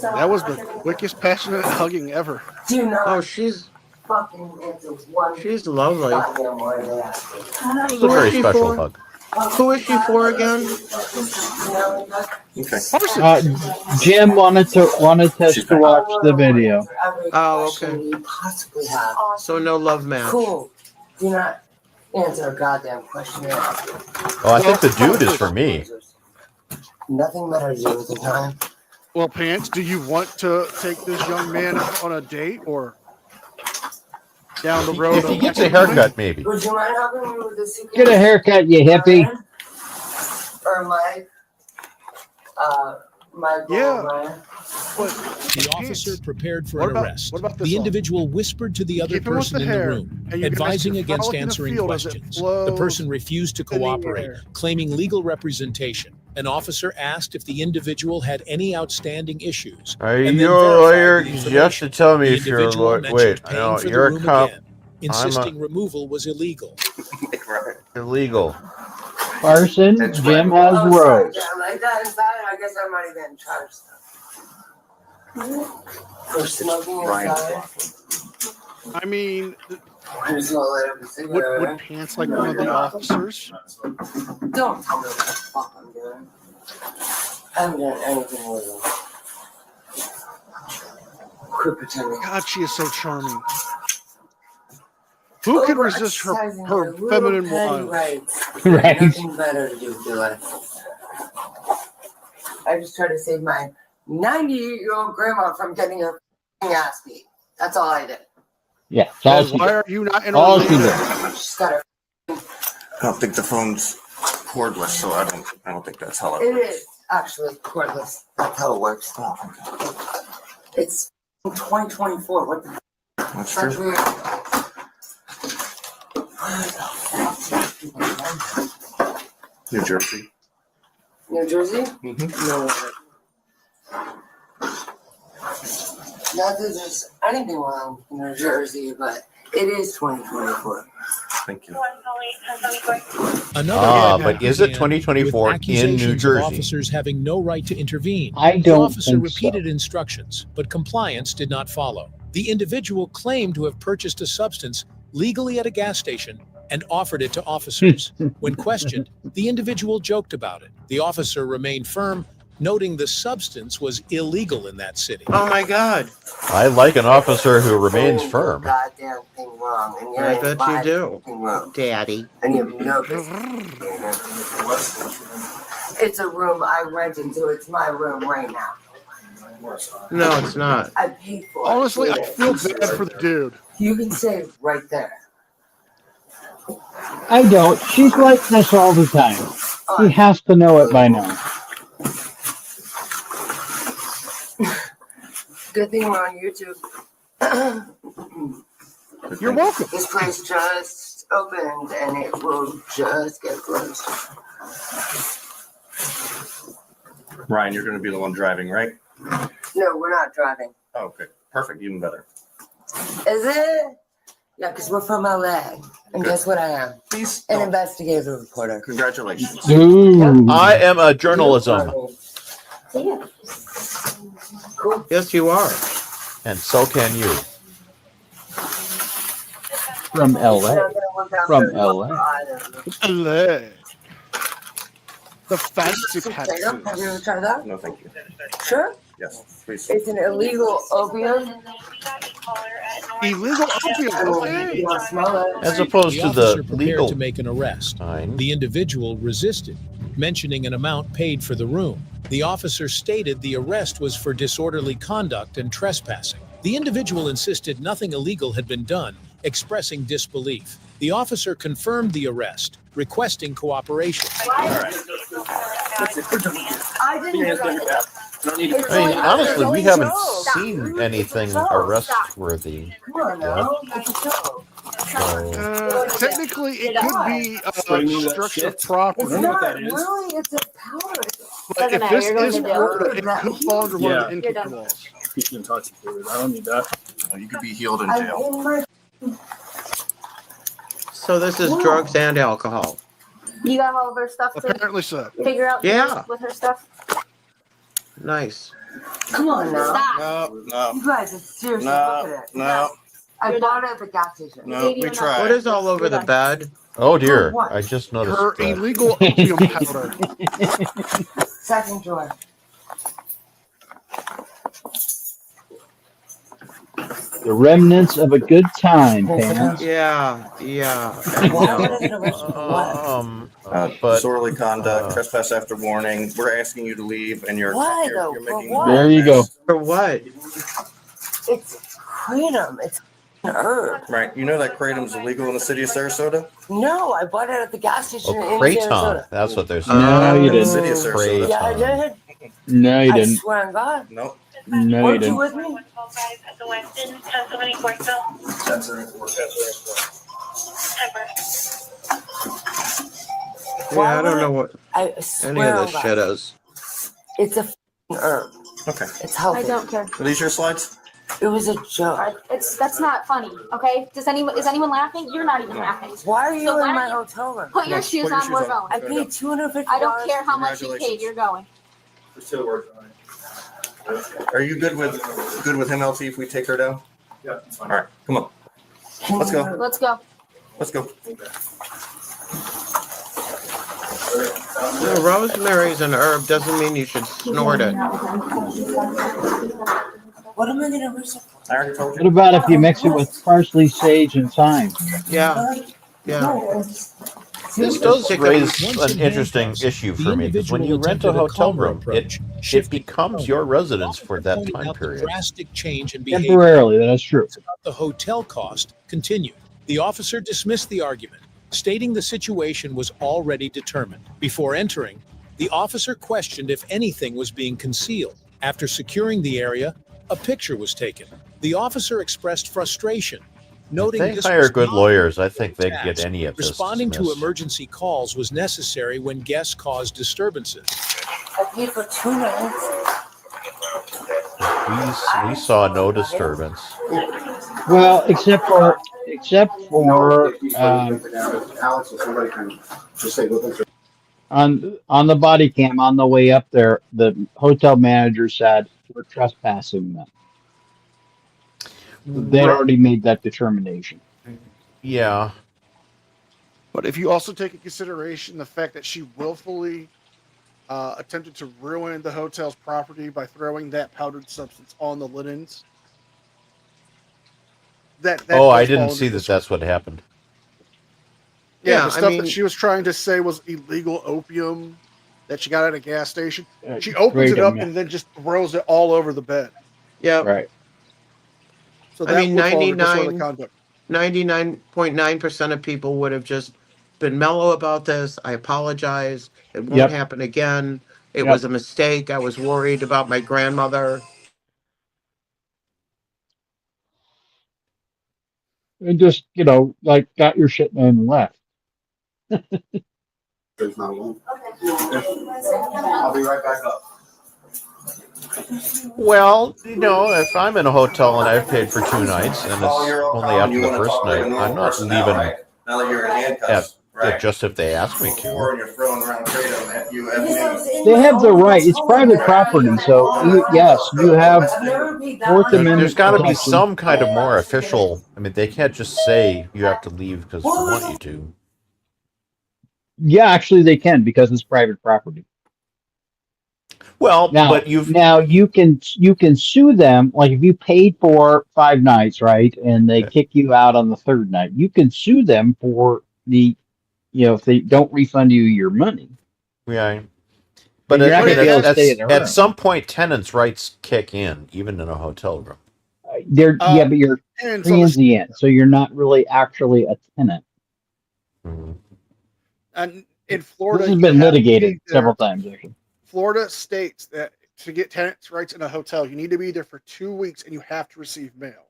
That was the quickest passionate hugging ever. Do not Oh, she's fucking answer one lovely. goddamn word they ask me. It was a very she special for? hug. Who is she for again? Okay. Jim wanted us to watch the video. Oh, okay. You possibly have. So no love match. Cool. Do not answer a goddamn question. Oh, I think the dude is for me. Nothing better to do with the time. Well, Pants, do you want to take this young man on a date or down the road? If he gets a haircut, maybe. Would you mind helping me with the suitcase? Get a haircut, you hippie. Or my Yeah. Ryan. The officer prepared for What an about- arrest. what about this The one? individual whispered to the other Keep him with person the in the hair, room, and you can advising ask your against frolic in the answering field as it questions. The flows person refused to in the cooperate, air. claiming legal representation. An officer asked if the individual had any outstanding issues. Are and you then a verified lawyer? the You have information. to tell me The if you're a individual lawyer. mentioned Wait, paying no, for the you're a room cop. again, insisting removal was illegal. Right. Illegal. Carson, That's Jim right. has rose. Yeah, like that inside, I guess I might have been charged. For smoking Ryan's inside. laughing. I mean, I just want to light up a cigarette. would Pants like one of the officers? Don't tell me what the fuck I'm doing. I haven't done anything with him. Quit pretending. God, she is so charming. Who can resist her feminine wiles? Rights. Right. Nothing better to do with your life. I just try to save my 98-year-old grandma from getting her ass beat. That's all I did. Yeah, that's all Then she why did. are you not in All she Orlando? did. She's got her. I don't think the phone's cordless, so I don't think that's how it It works. is actually cordless. That's how it works. Oh, okay. It's 2024. What the? That's That's true. weird. New Jersey. New Jersey? Mm-hmm. No. Not that there's anything wrong with New Jersey, but it is 2024. Thank you. Another But is it began 2024 with in New accusations of Jersey? officers having no right to intervene. I The don't officer think repeated so. instructions, but compliance did not follow. The individual claimed to have purchased a substance legally at a gas station and offered it to officers. When questioned, the individual joked about it. The officer remained firm, noting the substance was illegal in that city. Oh my God. I like an officer who remains firm. Goddamn thing wrong. And I bet you do, Thing wrong. Daddy. And you have no business. It's a room I rented, so it's my room right now. No, it's not. I paid for it. Honestly, I feel bad for the dude. You can say it right there. I don't. She's like this all the time. He has to know it by now. Good thing we're on YouTube. You're welcome. This place just opened and it will just get closed. Ryan, you're going to be the one driving, right? No, we're not driving. Oh, okay. Perfect. Even better. Is it? Yeah, because we're from LA. And Good. guess what I am? Please. An don't. investigative reporter. Congratulations. Ooh. I am a journalism, Cool. Yes, you are. and so can you. From LA. We're not gonna work out From very well LA. either. LA. The fancy Have you ever pets. tried that? No, thank you. Sure. Yes, please. It's an illegal opium. Illegal opium. Okay. You want to smell it? As opposed The to officer the prepared legal to make an arrest. kind. The individual resisted, mentioning an amount paid for the room. The officer stated the arrest was for disorderly conduct and trespassing. The individual insisted nothing illegal had been done, expressing disbelief. The officer confirmed the arrest, requesting cooperation. I didn't do that. I mean, honestly, we haven't seen anything arrest-worthy. Come on now. It's a joke. So, Technically, it could be obstruction of property. It's not really. It's a power. But if Doesn't this matter, you're is going to murder, jail. it could fall under one of the You're done. income laws. Keep intoxicated. I don't need that. Oh, you could be healed in I'm jail. in my. So this is drugs and alcohol. You got all of her stuff to Apparently so. figure out Yeah. with her stuff? Nice. Come on now. Stop. No, You guys are seriously look at it. no, I bought it at the gas station. no. We What tried. is all over the bed? oh dear, What? I just noticed Her that. illegal opium powder. Second drawer. The remnants of a good time, Pam. Yeah, yeah. Why would I get arrested for what? But Disorderly conduct, trespass after warning. We're asking you to leave, and you're Why, you're, though? you're For making. what? There you go. For what? It's kratom. It's an herb. Right. You know that kratom's illegal in the city of Sarasota. No, I bought it at the gas station oh, in Kratom, Sarasota. that's what they're saying. No, you In the didn't. city of Sarasota. Yeah, I Kratom. did. No, you I didn't. swear on God. Nope. No, you Weren't you didn't. with me? Yeah, I don't know what I any swear of on this God. shit is. It's a f***ing herb. Okay. It's healthy. I don't care. Are these your slides? It was a joke. That's not funny, okay? Is anyone laughing? You're not even laughing. Why are you So why in my don't hotel room? Put your shoes on, we're going. I paid $250. I don't care how much you paid, Congratulations. you're going. We're still working on it. Are you good with him, LT? If we take her down? Yeah, it's fine. All right. Come on. Let's go. Let's go. Let's go. No, rosemary's an herb doesn't mean you should snort it. What am I going to arrest for? I already told What you. about if you mix it with parsley, sage, and thyme? Yeah, yeah. This does Stick 'em- raise Once an in interesting handcuffs, issue the for me, because when you individual rent a attempted hotel calmer room, approach, it shifting becomes tone. your residence for that Pointing time out the period. drastic change in behavior. Temporarily, that is true. About the hotel cost continued. The officer dismissed the argument, stating the situation was already determined. Before entering, the officer questioned if anything was being concealed. After securing the area, a picture was taken. The officer expressed frustration, noting If they this hire was good not lawyers, I think they'd task. get any of this Responding to dismissed. emergency calls was necessary when guests caused disturbances. I paid for 2 nights. We saw no disturbance. Well, except for Alex, or somebody can just say, look, on the body cam on the way up there, the hotel manager said we're trespassing them. They already made that determination. Yeah. But if you also take into consideration the fact that she willfully attempted to ruin the hotel's property by throwing that powdered substance on the linens, that Oh, I does didn't fall see into that that's what happened. Yeah, Yeah, the I stuff mean- that she was trying to say was illegal opium that she got at a gas station. She opens it up Kratom, and then just throws it all over the bed. Yeah, Right. So I that mean, would fall under disorderly 99 conduct. 99.9% of people would have just been mellow about this. I apologize. It won't Yep. happen again. It Yep. was a mistake. I was worried about my grandmother. And just, like got your shit and left. There's not one. I'll be right back up. Well, if I'm in a hotel and I've paid for 2 nights and it's only after the first night, I'm not leaving Now that you're in handcuffs, just if they ask me to. and you're throwing around kratom at you They have the right. It's private property, so yes, you have Fourth Amendment. There's got to be protection. some kind of more official. I mean, they can't just say you have to leave because we want you to. Yeah, actually, they can because it's private property. Well, Now, but you've you can sue them. Like if you paid for 5 nights, right, and they kick you out on the 3rd night, you can sue them for the, if they don't refund you your money. yeah. But You're not gonna be able to stay in the room. at some point, tenants' rights kick in, even in a hotel room. But you're transient, so you're not really actually a tenant. Mm-hmm. And in Florida, This has you been have to litigated be there. several times, actually. Florida states that to get tenants' rights in a hotel, you need to be there for 2 weeks and you have to receive mail.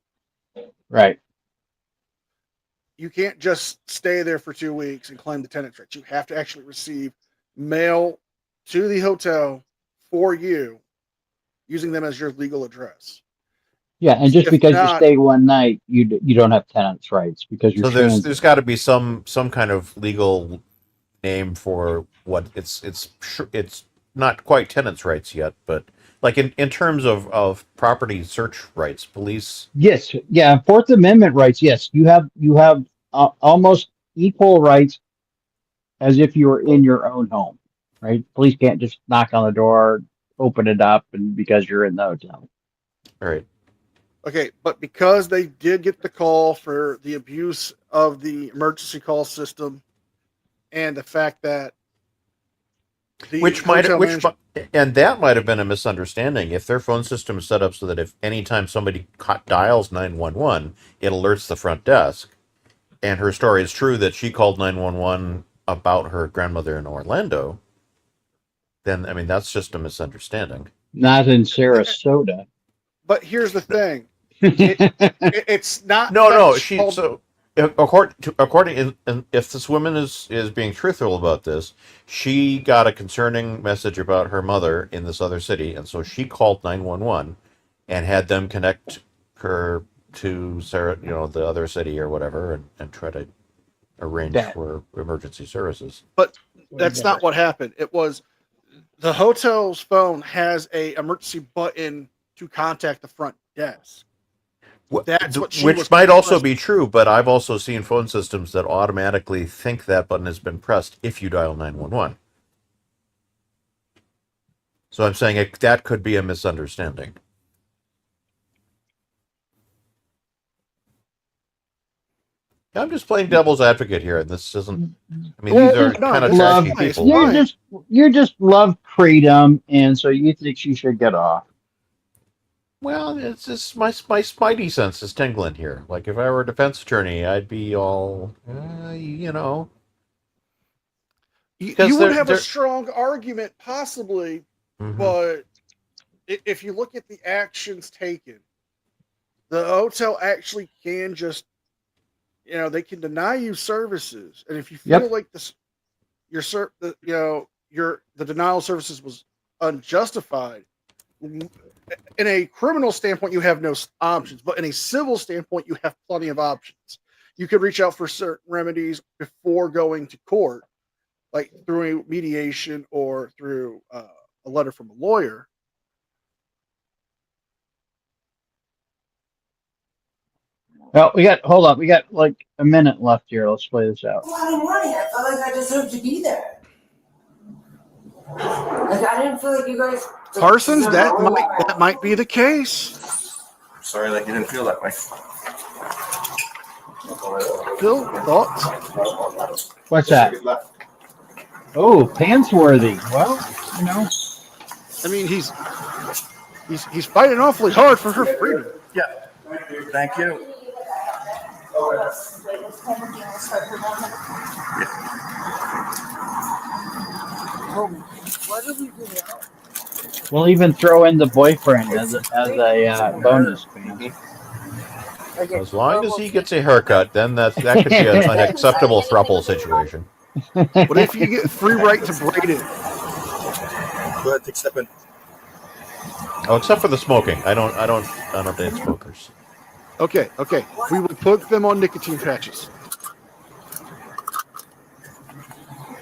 Right. You can't just stay there for 2 weeks and claim the tenant's rights. You have to actually receive mail to the hotel for you, using them as your legal address. Yeah, and just If because not- you stay one night, you don't have tenants' rights because you're So transient. there's got to be some kind of legal name for what it's not quite tenants' rights yet, but like in terms of property search rights, police. Yes, yeah, 4th Amendment rights. Yes, you have almost equal rights as if you were in your own home, right? Police can't just knock on the door, open it up, and because you're in the hotel. All right. Okay, but because they did get the call for the abuse of the emergency call system and the fact that the and that might have been a misunderstanding. If their phone system is set up so that if anytime somebody dials 911, it alerts the front desk, and her story is true that she called 911 about her grandmother in Orlando, then, I mean, that's just a misunderstanding. Not in Sarasota. But here's the thing. It's not. No. According, if this woman is being truthful about this, she got a concerning message about her mother in this other city, and so she called 911 and had them connect her to Sarah, the other city or whatever, and try to arrange for emergency services. But that's not what happened. It was the hotel's phone has a emergency button to contact the front desk. That's what Which might also be true, but I've also seen phone systems that automatically think that button has been pressed if you dial 911. So I'm saying that could be a misunderstanding. I'm just playing devil's advocate here, and this isn't. I mean, these are kind of trashy people. You just love kratom, and so you think she should get off. Well, it's just my spidey sense is tingling here. Like if I were a defense attorney, I'd be all, You would have a strong argument, possibly, but if you look at the actions taken, the hotel actually can just, they can deny you services, and if you feel like the denial of services was unjustified. In a criminal standpoint, you have no options, but in a civil standpoint, you have plenty of options. You could reach out for certain remedies before going to court, like through a mediation or through a letter from a lawyer. Well, we got like a minute left here. Let's play this out. A lot of money. I felt like I deserved to be there. Like I didn't feel like you guys. Parsons, that might be the case. Sorry that you didn't feel that way. Phil, thoughts? What's that? Oh, Pantsworthy. Well, I mean, he's fighting awfully hard for her freedom. Yeah. Thank you. What do we do now? We'll even throw in the boyfriend as a bonus, maybe. As long as he gets a haircut, then that could be an acceptable throuple situation. What if you get free right to braid it? Go ahead, take a step in. Oh, except for the smoking. I don't date smokers. Okay. We would put them on nicotine patches.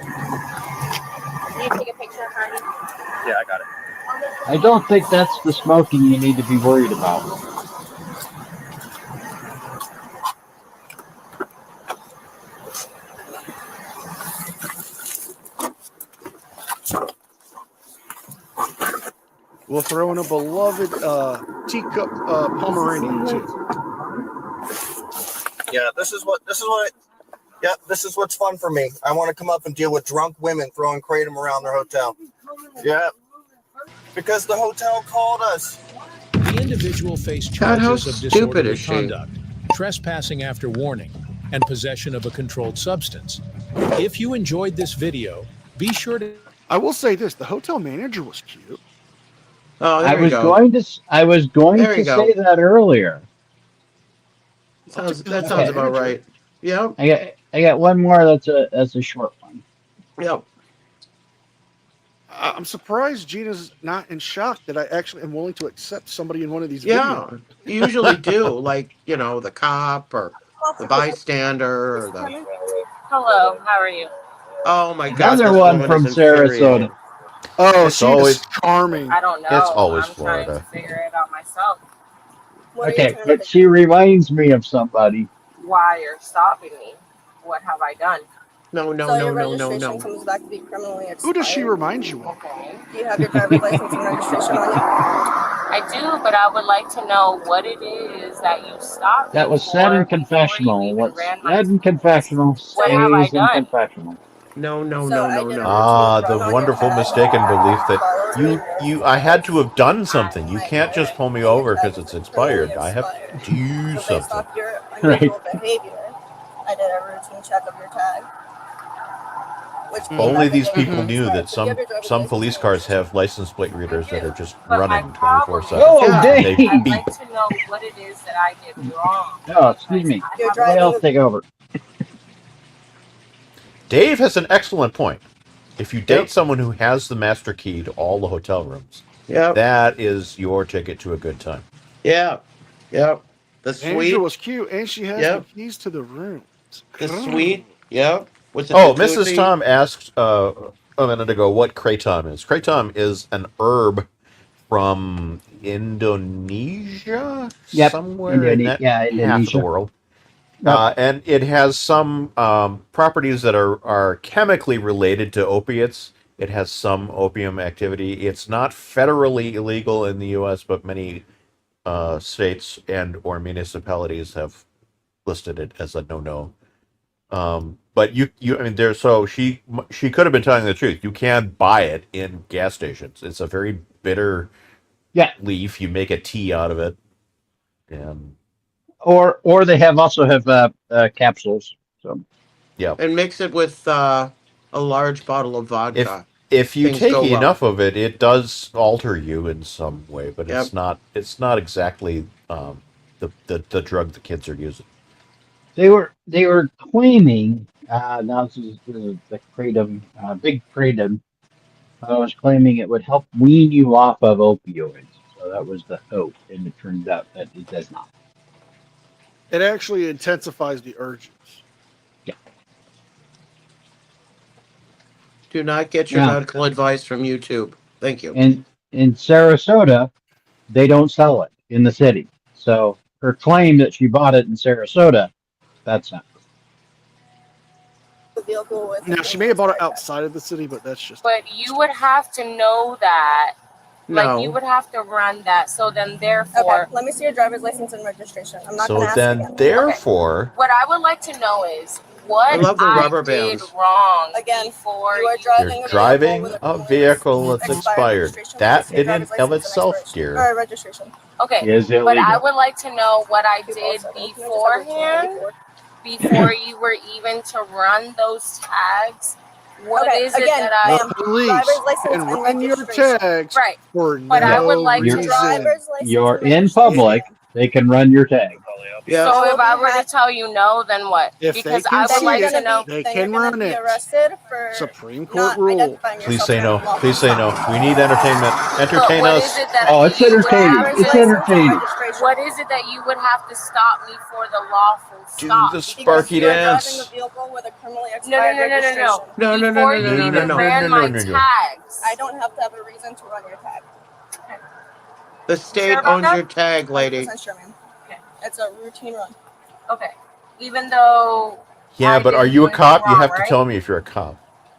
Can you take a picture of her? Yeah, I got it. I don't think that's the smoking you need to be worried about. We'll throw in a beloved teacup Pomeranian too. Yeah, this is what's fun for me. I want to come up and deal with drunk women throwing kratom around their hotel. Yeah, because the hotel called us. The individual faced God, how charges of stupid disorderly is she? conduct, trespassing after warning, and possession of a controlled substance. If you enjoyed this video, be sure to... I will say this: the hotel manager was cute. Oh, there I we was go. going to There you go. say that earlier. That sounds about right. Yep. I got one more. That's a short one. Yep. I'm surprised Gina's not in shock that I actually am willing to accept somebody in one of these Yeah. videos. You usually do, like, you know, the cop or the bystander or the. Hello, how are you? Oh my God. Another this one woman from is infuriating. Sarasota. Oh, It's she's always- charming. I don't know. It's always I'm trying Florida. to figure it out myself. Okay, but she reminds me of somebody. Why you're stopping me? What have I done? No. comes back to be criminally expired. Who does she remind you of? Okay. Do you have your driver's license and registration on you? I do, but I would like to know what it is that you stopped. That was said in confessional. What's said in confessional What have I stays in done? confessional. No. The wonderful mistaken belief that I had to have done something. You can't just pull me over because it's expired. I have to do something. Your Right. behavior. I did a routine check of your tag. Which Only these people knew that some police cars have license plate readers that are just running 24/7. Oh, Yeah. dang! They I'd beep. like to know what it is that I did wrong. Oh, excuse me. Somebody else take over. Dave has an excellent point. If you date someone who has the master key to all the hotel rooms, Yep. that is your ticket to a good time. Yep. The Angela suite. was cute, and she has Yep. the keys to the room. The suite. Yep. With the Oh, jacuzzi. Mrs. Tom asked a minute ago what kratom is. Kratom is an herb from Indonesia, Yep. somewhere in that half of the Indonesia. world. Yep. And it has some properties that are chemically related to opiates. It has some opium activity. It's not federally illegal in the U.S., but many states and or municipalities have listed it as a no-no. But she could have been telling the truth. You can buy it in gas stations. It's a very bitter leaf. You make a tea out of it, and Or they also have capsules. So yeah, And mix it with a large bottle of vodka. if you Things take go well. enough of it, it does alter you in some way. But Yep. it's not exactly the drug the kids are using. they were claiming. Now this is the kratom, big kratom. I was claiming it would help wean you off of opioids. So that was the hope, and it turned out that it does not. It actually intensifies the urges. Do not get your Yeah. medical advice from YouTube. Thank you. And in Sarasota, they don't sell it in the city. So her claim that she bought it in Sarasota, that's not. Now she may have bought it outside of the city, but that's just. But you would have to know that. No. Like you would have to run that. So then therefore. Okay, let me see your driver's license and registration. I'm not So gonna ask then, again. therefore, What I would like to know is what I love the rubber did bands. wrong Again, before you are you're driving a vehicle that's expired. That in and of itself, dear. Or registration. Okay, Is but I illegal. would like to know what I did beforehand before you were even to run those tags? What Okay, is it again, that I The police driver's license can and run your registration. tags right? for But I would no like to reason. Driver's license You're and in public. registration. They can run your tag. Yeah. So I will if I be were to happy- tell you no, then what? If they Because can I would see like it, to know. they then can you're run gonna be it. arrested for Supreme Court not rule. identifying Please yourself say as no. a lawful Please say no. stop. We need entertainment. Look, Entertain what us. is it that Oh, it's you would entertaining. have Driver's It's to, license and entertaining. registration. what is it that you would have to stop me for the lawful Do stop? the Because Sparky you're driving a dance. vehicle with a criminally No, expired no, no, no, no, registration. no. No, no, no, Before no, you no, no, even no, ran no, my no, no. tags. I don't have to have a reason to run your tag. The You state sure about owns that? your tag, lady. 100% sure, ma'am. Okay. It's a routine run. Okay. Even though Yeah, I but are didn't you do a anything cop? You wrong, have to right? tell me if you're a cop.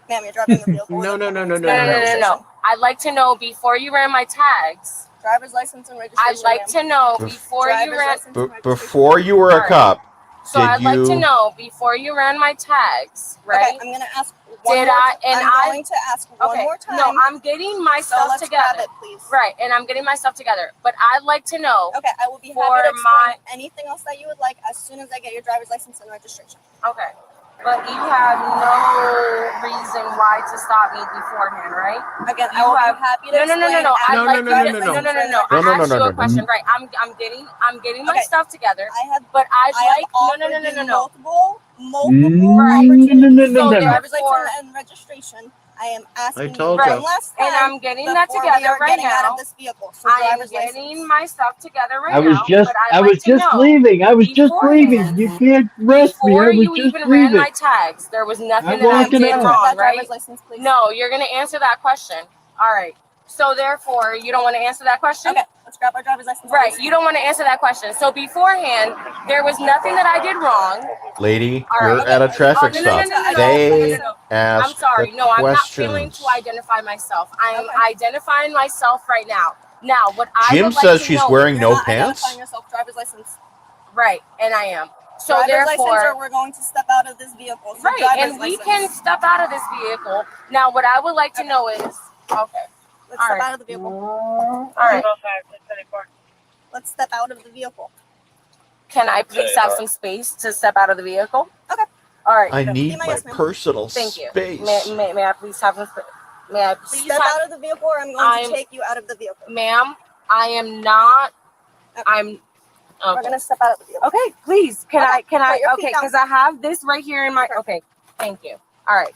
Ma'am, you're driving the vehicle with No, a no, no, no, criminally no, No, no, expired no, no, no. registration. I'd like to know before you ran my tags. Driver's license and registration. I'd like to know Bef- before you Driver's ran. license and registration. Before you were a Alright. cop, So did I'd like to you? know before you ran my tags, right? Okay, I'm gonna ask one Did more I? t- And I'm I. going to ask one Okay. more time. No, I'm getting my so stuff let's together. grab it, please. Right, and I'm getting my stuff together. But I'd like to know. Okay, I will be happy For to explain my- anything else that you would like as soon as I get your driver's license and registration. Okay. But you have no reason why to stop me beforehand, right? Again, I You will have- be happy to No, no, no, no, explain no. I'd No, like no, you no, to. no, No, no. no, no, no. No, I no, asked no, you no, a no. question, right? I'm getting my Okay. stuff together. I have But I'd I have like. offered No, no, no, no, no, you no. multiple Right. opportunities. So So therefore- driver's license and registration. I am asking you told one you. last time. And I'm getting that before together we are right getting out now. of this vehicle. So I am driver's getting license. my stuff together right I was now. just but I'd I like was to just know leaving. I was just beforehand, leaving. You can't arrest me. I before was you just even ran leaving. my tags, there was nothing I'm that I walking did out. wrong, That right? driver's license, please. No, you're gonna answer that question. All right. So therefore, you don't want to answer that question? Okay, let's grab our driver's license. Right. please. You don't want to answer that question. So beforehand, there was nothing that I did wrong. Lady, All you're right. at a traffic Oh, no, no, stop. no, no, no, They no, no. asked I'm sorry. the No, I'm not failing questions. to identify myself. I am Okay. identifying myself right now. Now, what I Jim would like says to she's know, wearing You're no not pants. identifying yourself. Driver's license. right, and I am. So Driver's license, or therefore, we're going to step out of this vehicle. So right, driver's and we license. can step out of this vehicle. Now, what I would like to know is, okay, Let's all step right. out of the vehicle. all right. Let's step out of the vehicle. Can I please have some space to step out of the vehicle? Okay. All right. I need my my yes, ma'am. personal Thank you. space. May I please have some space? May I please Step have, out of the vehicle, or I'm going I'm- to take you out of the vehicle. ma'am? I am not. I'm. We're Okay. gonna step out of the vehicle. Okay, please. Can Okay, I? Can I? put your Okay, feet down. because I have this right here in my. Okay, thank you. All right.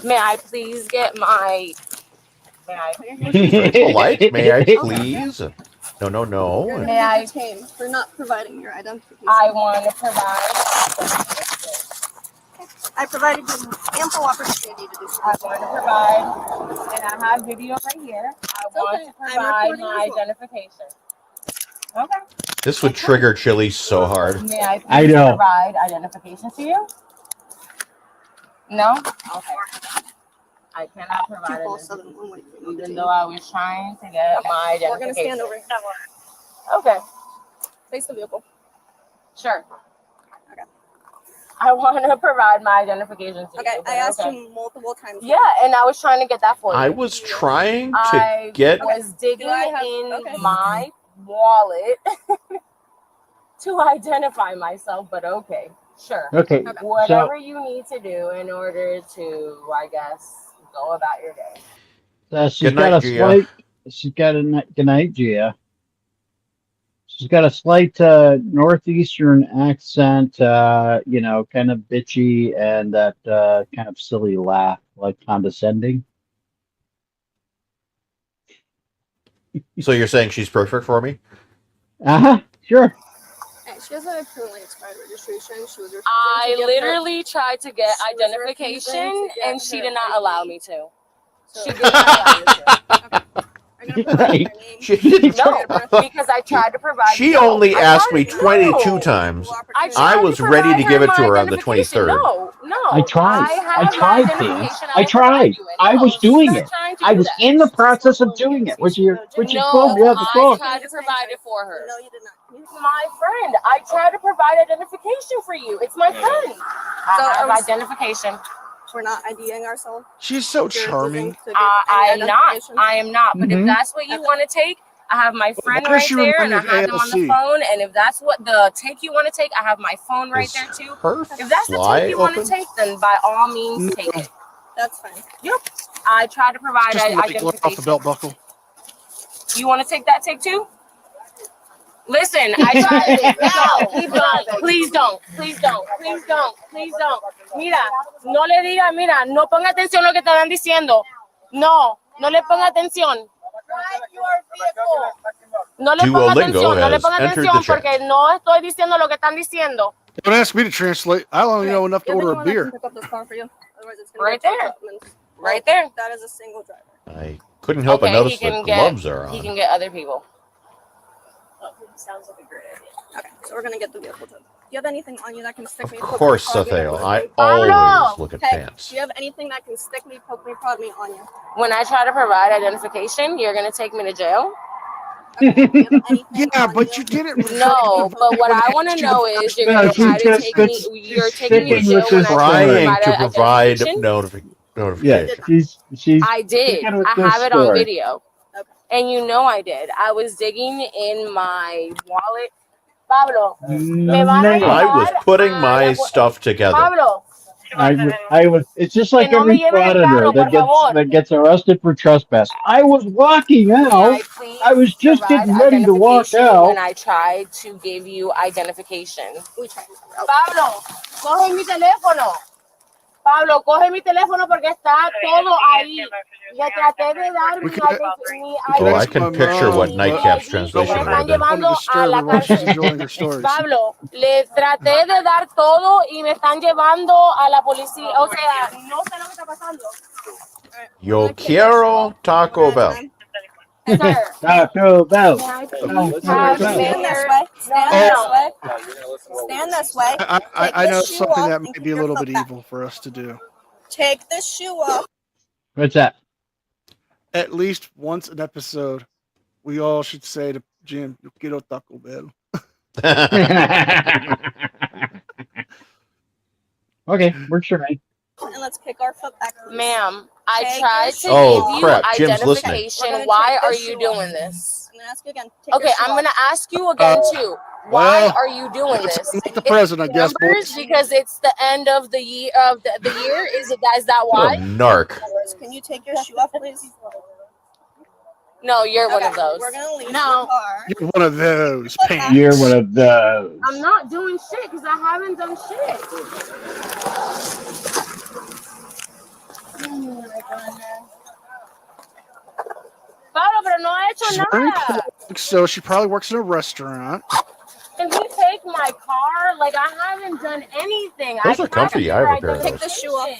May I please get my? May I? She's very polite. May I please? No, no, You're no. gonna May I- be detained for not providing your identification. I want to provide. I provided you ample opportunity to do so. I want to provide, and I have video right here. I want okay. to I'm provide recording my as well. identification. Okay. This would trigger Chili so hard. May I please I know. provide identification to you? No? Okay. I cannot provide it, 247 even though I was trying to get my We're gonna identification. stand over here. Okay, Face the vehicle. sure. Okay. I want to provide my identification to Okay, you. I asked okay. you multiple times. Yeah, and I was trying to get that for you. I was trying to I get. was digging Do I have- in okay. my wallet to identify myself, but okay, sure. Okay. Whatever you need to do in order to, I guess, go about your day. So she's Good got night, a Gia. slight. She's got a good night, Gia. She's got a slight northeastern accent. You know, kind of bitchy, and that kind of silly laugh, like condescending. So you're saying she's perfect for me? Sure. Hey, she has a currently expired registration. She was refusing I to give literally tried to get She was identification, refusing to get and she her did not ID. allow me to. So- She did not allow me to. I'm gonna provide Right. your name. She didn't. No, because I tried to provide. She no, only I asked tried me to- 22 no. times. I, I tried was to ready to provide give it to my her on the identification. 23rd. No, I tried. have I tried, my Dee. identification. I will tried. provide you it. I No, was she's doing not it. trying to I do was that. in the process of doing it, which you told me at the I call. tried to provide it for her. No, you did not. My friend, I tried to provide identification for you. It's my friend. So I have are we- identification. We're not IDing ourselves. She's so You're charming. refusing to give I any am not. identification. I am not. But if Mhm. that's what you want to take, I have my friend Why right does she there, remind and you I of have him on the ALC? phone. And if that's what the take you want to take, I have my phone right Is there too. her If that's the fly take you want to open? take, then by all means No, take it. That's fine. Yep. I try to provide just a leg off the identification. belt buckle. You want to take that take too? Listen, I tried it. No, don't. Please don't. Please don't. Please don't. Please don't. Mira, no le diga, mira, no ponga atención a lo que te están diciendo. No, no le ponga atención. No le ponga atención, no le ponga atención porque no estoy diciendo lo que están diciendo. Don't ask me to translate. I only know enough to order a beer. Pick up this car for you. Otherwise, it's gonna Right get there. Tubman's. Right there. That is a single driver. I couldn't help but notice the gloves are He on. can get other people. Sounds like a great idea. Okay, so we're gonna get the vehicle towed. Do you have anything on you that can stick me? Of poke course, me, prod me, Sathael. poke I me? always look at Hey, pants. do you have anything that can stick me, poke me, prod me on you? When I try to provide identification, you're going to take me to jail? Yeah, but you did it. No, but what I want to know is you're going to try to take me. You're taking me to jail when I Trying to provide provide identification. notification. Yeah, she's. I did. sticking with I this have it on story. video. And you know I did. I was digging in my wallet. Pablo, me van a I was llevar putting a my la stuff together. Pablo, I was. It's just like Que no me every lleven el predator carro, por favor. that gets arrested for trespass. I was walking out. I was just provide getting ready to walk identification when out. I tried to give you identification. Pablo, coge mi teléfono. Pablo, coge mi teléfono porque está todo ahí. Le traté de dar mi Well, I can picture what Nightcap's translation me would have están been. llevando a la cárcel. Pablo, le traté de dar todo y me están llevando a la policía. O sea, no sé lo que está pasando. Yo quiero Taco Bell. Taco Bell. Stand this way. Stand this way. I know something that might be a little bit evil for us to do. Take the shoe off. What's that? At least once an episode, we all should say to Jim, "Yo quiero Taco Bell." Okay, works for me. And let's pick our foot back. Ma'am, I tried to Oh, give crap, you Jim's listening. identification. Why are you doing this? I'm gonna ask you again. Take Okay, your shoe I'm gonna off. ask you again too. Why well, are you doing this? Not the president, I guess. Numbers Boys. because it's the end of the year. The year is that why? Oh, narc. Can you take your shoe off, please? No, you're one of Okay, those. We're gonna leave No, the car. You're one of those. Pants. You're one of those. I'm not doing shit because I haven't done shit. Oh my goodness. Pablo, pero no ha hecho She's wearing nada. clothes, so she probably works in a restaurant. Can he take my car? Like, I haven't done anything. Those are comfy. I have a pair of Take those. the shoe off.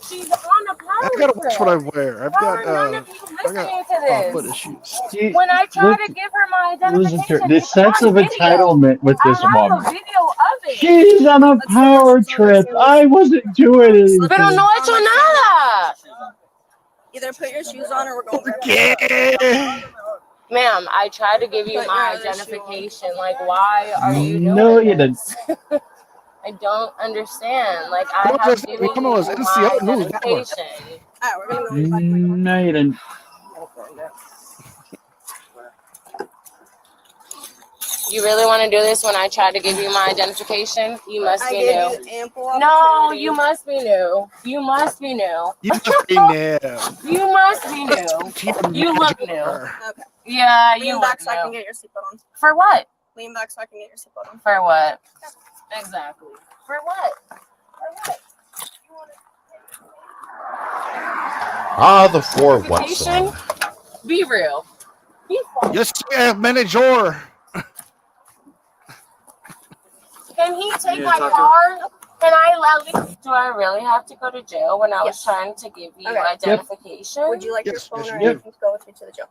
She's on a power I gotta watch trip. what I wear. I've Why got are none of you I got listening to foot this? issues. When I try to give her my Listen to identification, her. The it's sense on of video. entitlement with I this have a woman. video of it. She's on a power trip. I wasn't doing anything. Pero no he hecho nada. Either put your shoes on or we're going back. Yeah. Ma'am, I tried to give you Put my your other shoe identification. Like, why are you doing No, you this? didn't. I don't understand. Like, I Come on, have just- given come on, you let's my see how it moves. identification. Alright, we're gonna go back. No, you didn't. You really want to do this when I try to give you my identification? You must I be gave new. you ample No, opportunity. you must be new. You must be new. You must be new. You must be new. You look new. Okay. Yeah, you Lean look back so I can new. get your seatbelt on. For what? Lean back so I can get your seatbelt on. For what? Exactly. For what? For what? Ah, the four what Identification? song. Be real. Be fun. Yes, manager. Can he take my car? Can I at least? Do I really have to go to jail when I was trying to give you Okay. identification? Would you like your Yes, phone yes, or you anything to go with you to the jail?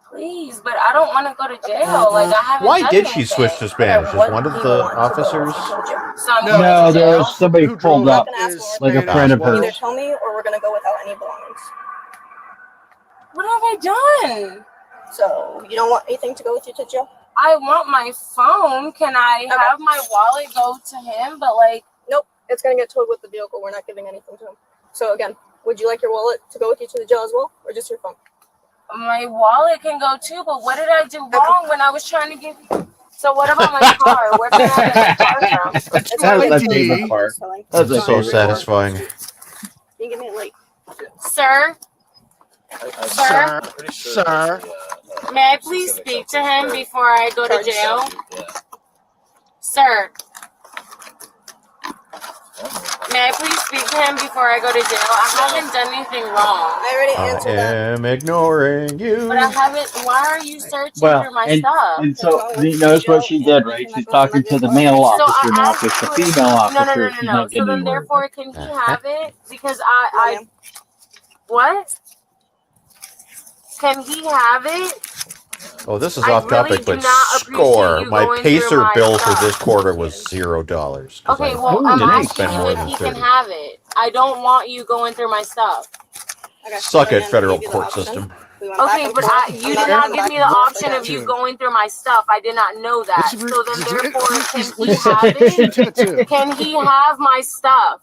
Please, but I don't want to go to jail. Like, I haven't. Why done did she anything. switch to Spanish? Is one of the officers? So I'm No, going No, to there jail. was somebody Who pulled drove up, is like a Spanish friend of as well. hers. Either tell me or we're gonna go without any belongings. What have I done? So you don't want anything to go with you to jail? I want my phone. Can I have my wallet go to him? But like, Nope. It's gonna get towed with the vehicle. We're not giving anything to him. So again, would you like your wallet to go with you to the jail as well, or just your phone? My wallet can go too, but what did I do wrong when I was trying to give you? So what about my car? Where can I get my car from? That's my favorite part. That's my So favorite satisfying. Can you give me like, Sir? Sir? Sir. May I please speak to him before I go to jail? Sir? May I please speak to him before I go to jail? I haven't done anything wrong. I already answered that. I am ignoring you. But I haven't. Why are you searching Well, through my and, stuff? and so you notice what she did, right? She's talking to the male officer now, because the female officer, she's not So getting then, anywhere. therefore, can he have it? Because I what? Can he have it? Oh, this is I off topic, really do but not appreciate score. you My going Pacer through my bill for stuff. this quarter was $0. 'cause Okay, I well, I'm didn't asking spend you more if than he 30. can have it. I don't want you going through my stuff. Okay, Suck so it, then federal give you the court option. system. We went back Okay, and but forth. you I'm did not not going give back me the and forth option again. of you going through my stuff. I did not know that. Disagree- So then, disagree- therefore, can he's- he he's- have it? Ten two. Can he have my stuff?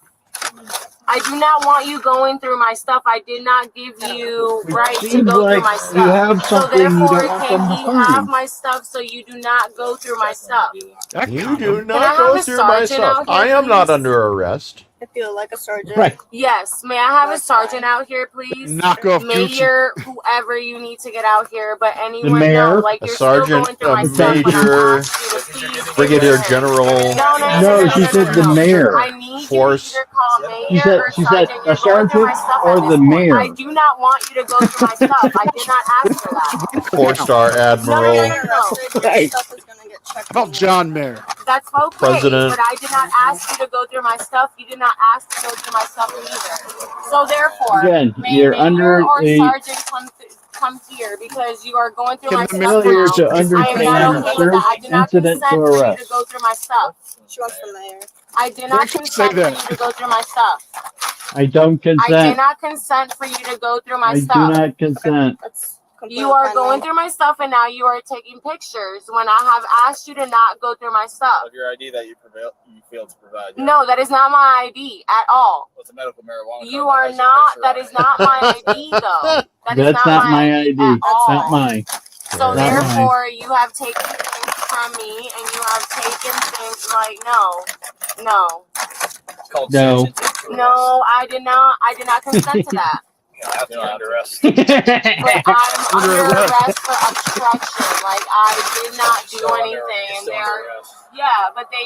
I do not want you going through my stuff. I did not give you right to Seems go like through my you stuff. have So something you therefore, don't want can them to he have find. my stuff so you do not go through my stuff? That You condom. do Can I not have go a through my sergeant stuff. out here, I am not please? under arrest. I feel like a sergeant. Right. Yes. May I have a sergeant out here, please? Knock off Gucci. Mayor, whoever you need to get out here, but anyone mayor? no, like A you're still sergeant, going through a my stuff when major, I've asked you to please give brigadier it to him. general, No, she said the mayor. I need force. you to call She mayor said or she said sergeant. a You're going through sergeant my stuff or at the this point. mayor. I do not want you to go through my stuff. I did not ask for that. Four-star admiral, No. Right. Stuff is gonna get checked. How about John Mayer? That's okay, President. but I did not ask you to go through my stuff. You did not ask to go through my stuff either. So therefore, Again, may you're mayor under or the sergeant come here because you are going through Can my the stuff mayor failure now. to I am understand not okay with that. I search did not incident consent to for you to arrest. go through my stuff. She wants the mayor. I did not Actually say consent for that. you to go through my stuff. I don't I did consent. not consent for you to go through my I do stuff. not consent. That's completely You are fine, going ma'am. through my stuff and now you are taking pictures when I have asked you to not go through my stuff. Of your ID that you failed to provide. Yeah. No, that is not my ID at all. What's a medical marijuana? You card are that has your not, picture that on is it. not my ID though. That is That's not my ID. at all. Not mine. So Not mine. therefore, you have taken things from me and you have taken things like, no. It's called No. search intent to No, I did not consent to that. arrest. You're under arrest. But I'm under arrest for obstruction. Like I did not do Still under- anything, you're and still they're under arrest. yeah, but they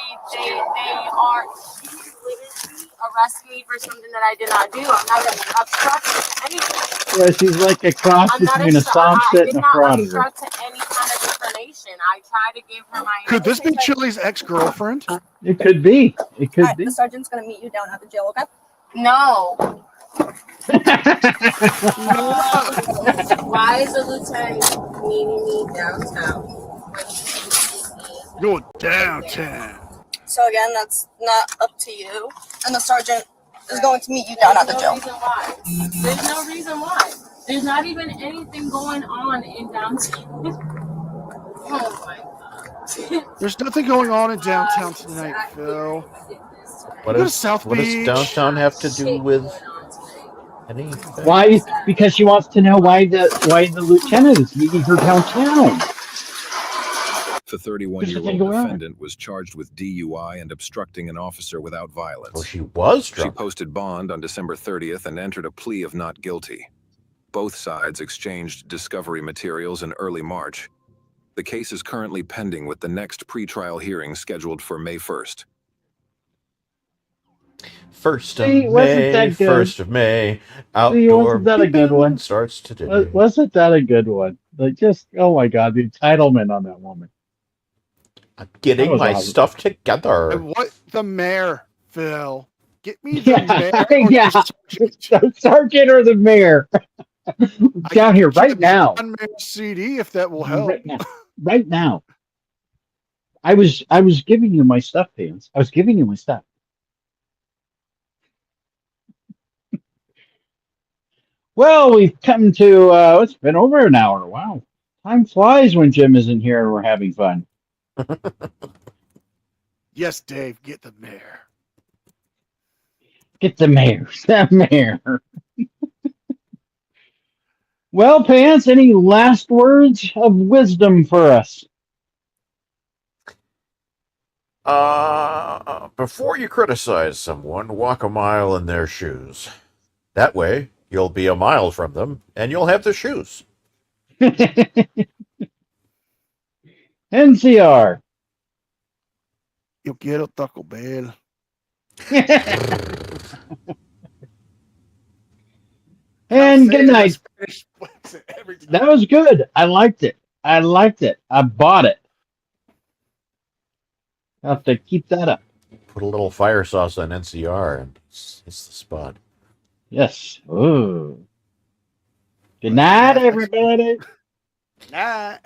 are literally arresting me for something that I did not do. I'm not obstructing anything. Yeah, she's like a cross I'm not between a I Somset did and a not frauditor. obstruct to any kind of information. I tried to give her my. Could this be Chili's ex-girlfriend? It could be. It could Alright, be. the sergeant's gonna meet you down at the jail, okay? No. Why is the lieutenant meeting me downtown? Go downtown. So again, that's not up to you. And the sergeant is going to meet you down at the jail. There's no reason why. There's not even anything going on in downtown. Oh my god. There's nothing going on in downtown tonight, Phil. What Go to does South what does Beach. downtown have to do with anything? Why? Because she wants to know why the lieutenant is meeting her downtown. The 31-year-old defendant was charged with DUI and obstructing an officer without violence. Well, she was She drunk. posted bond on December 30th and entered a plea of not guilty. Both sides exchanged discovery materials in early March. The case is currently pending with the next pretrial hearing scheduled for May 1st. First of See, wasn't that May, good? 1st of May, See, outdoor wasn't that a good one? starts today. Wasn't that a good one? Like, just, oh my god, the entitlement on that woman. I'm getting That was my awesome. stuff together. And what the mayor, Phil? Get me the mayor. Yeah, or yeah. the sergeant. The sergeant or the mayor. Down here, right now. John Mayer's CD, if that will help. Right now. Right now. I was giving you my stuff, Vance. I was giving you my stuff. Well, we've come to, it's been over an hour. Wow. Time flies when Jim isn't here and we're having fun. Yes, Dave, get the mayor. Get the mayor. The mayor. Well, Pants, any last words of wisdom for us? Before you criticize someone, walk a mile in their shoes. That way, you'll be a mile from them, and you'll have the shoes. NCR. Yo quiero Taco Bell. And good night. That was good. I liked it. I bought it. I'll have to keep that up. Put a little fire sauce on NCR, and it's the spot. Yes. Ooh. Good night, everybody. Night.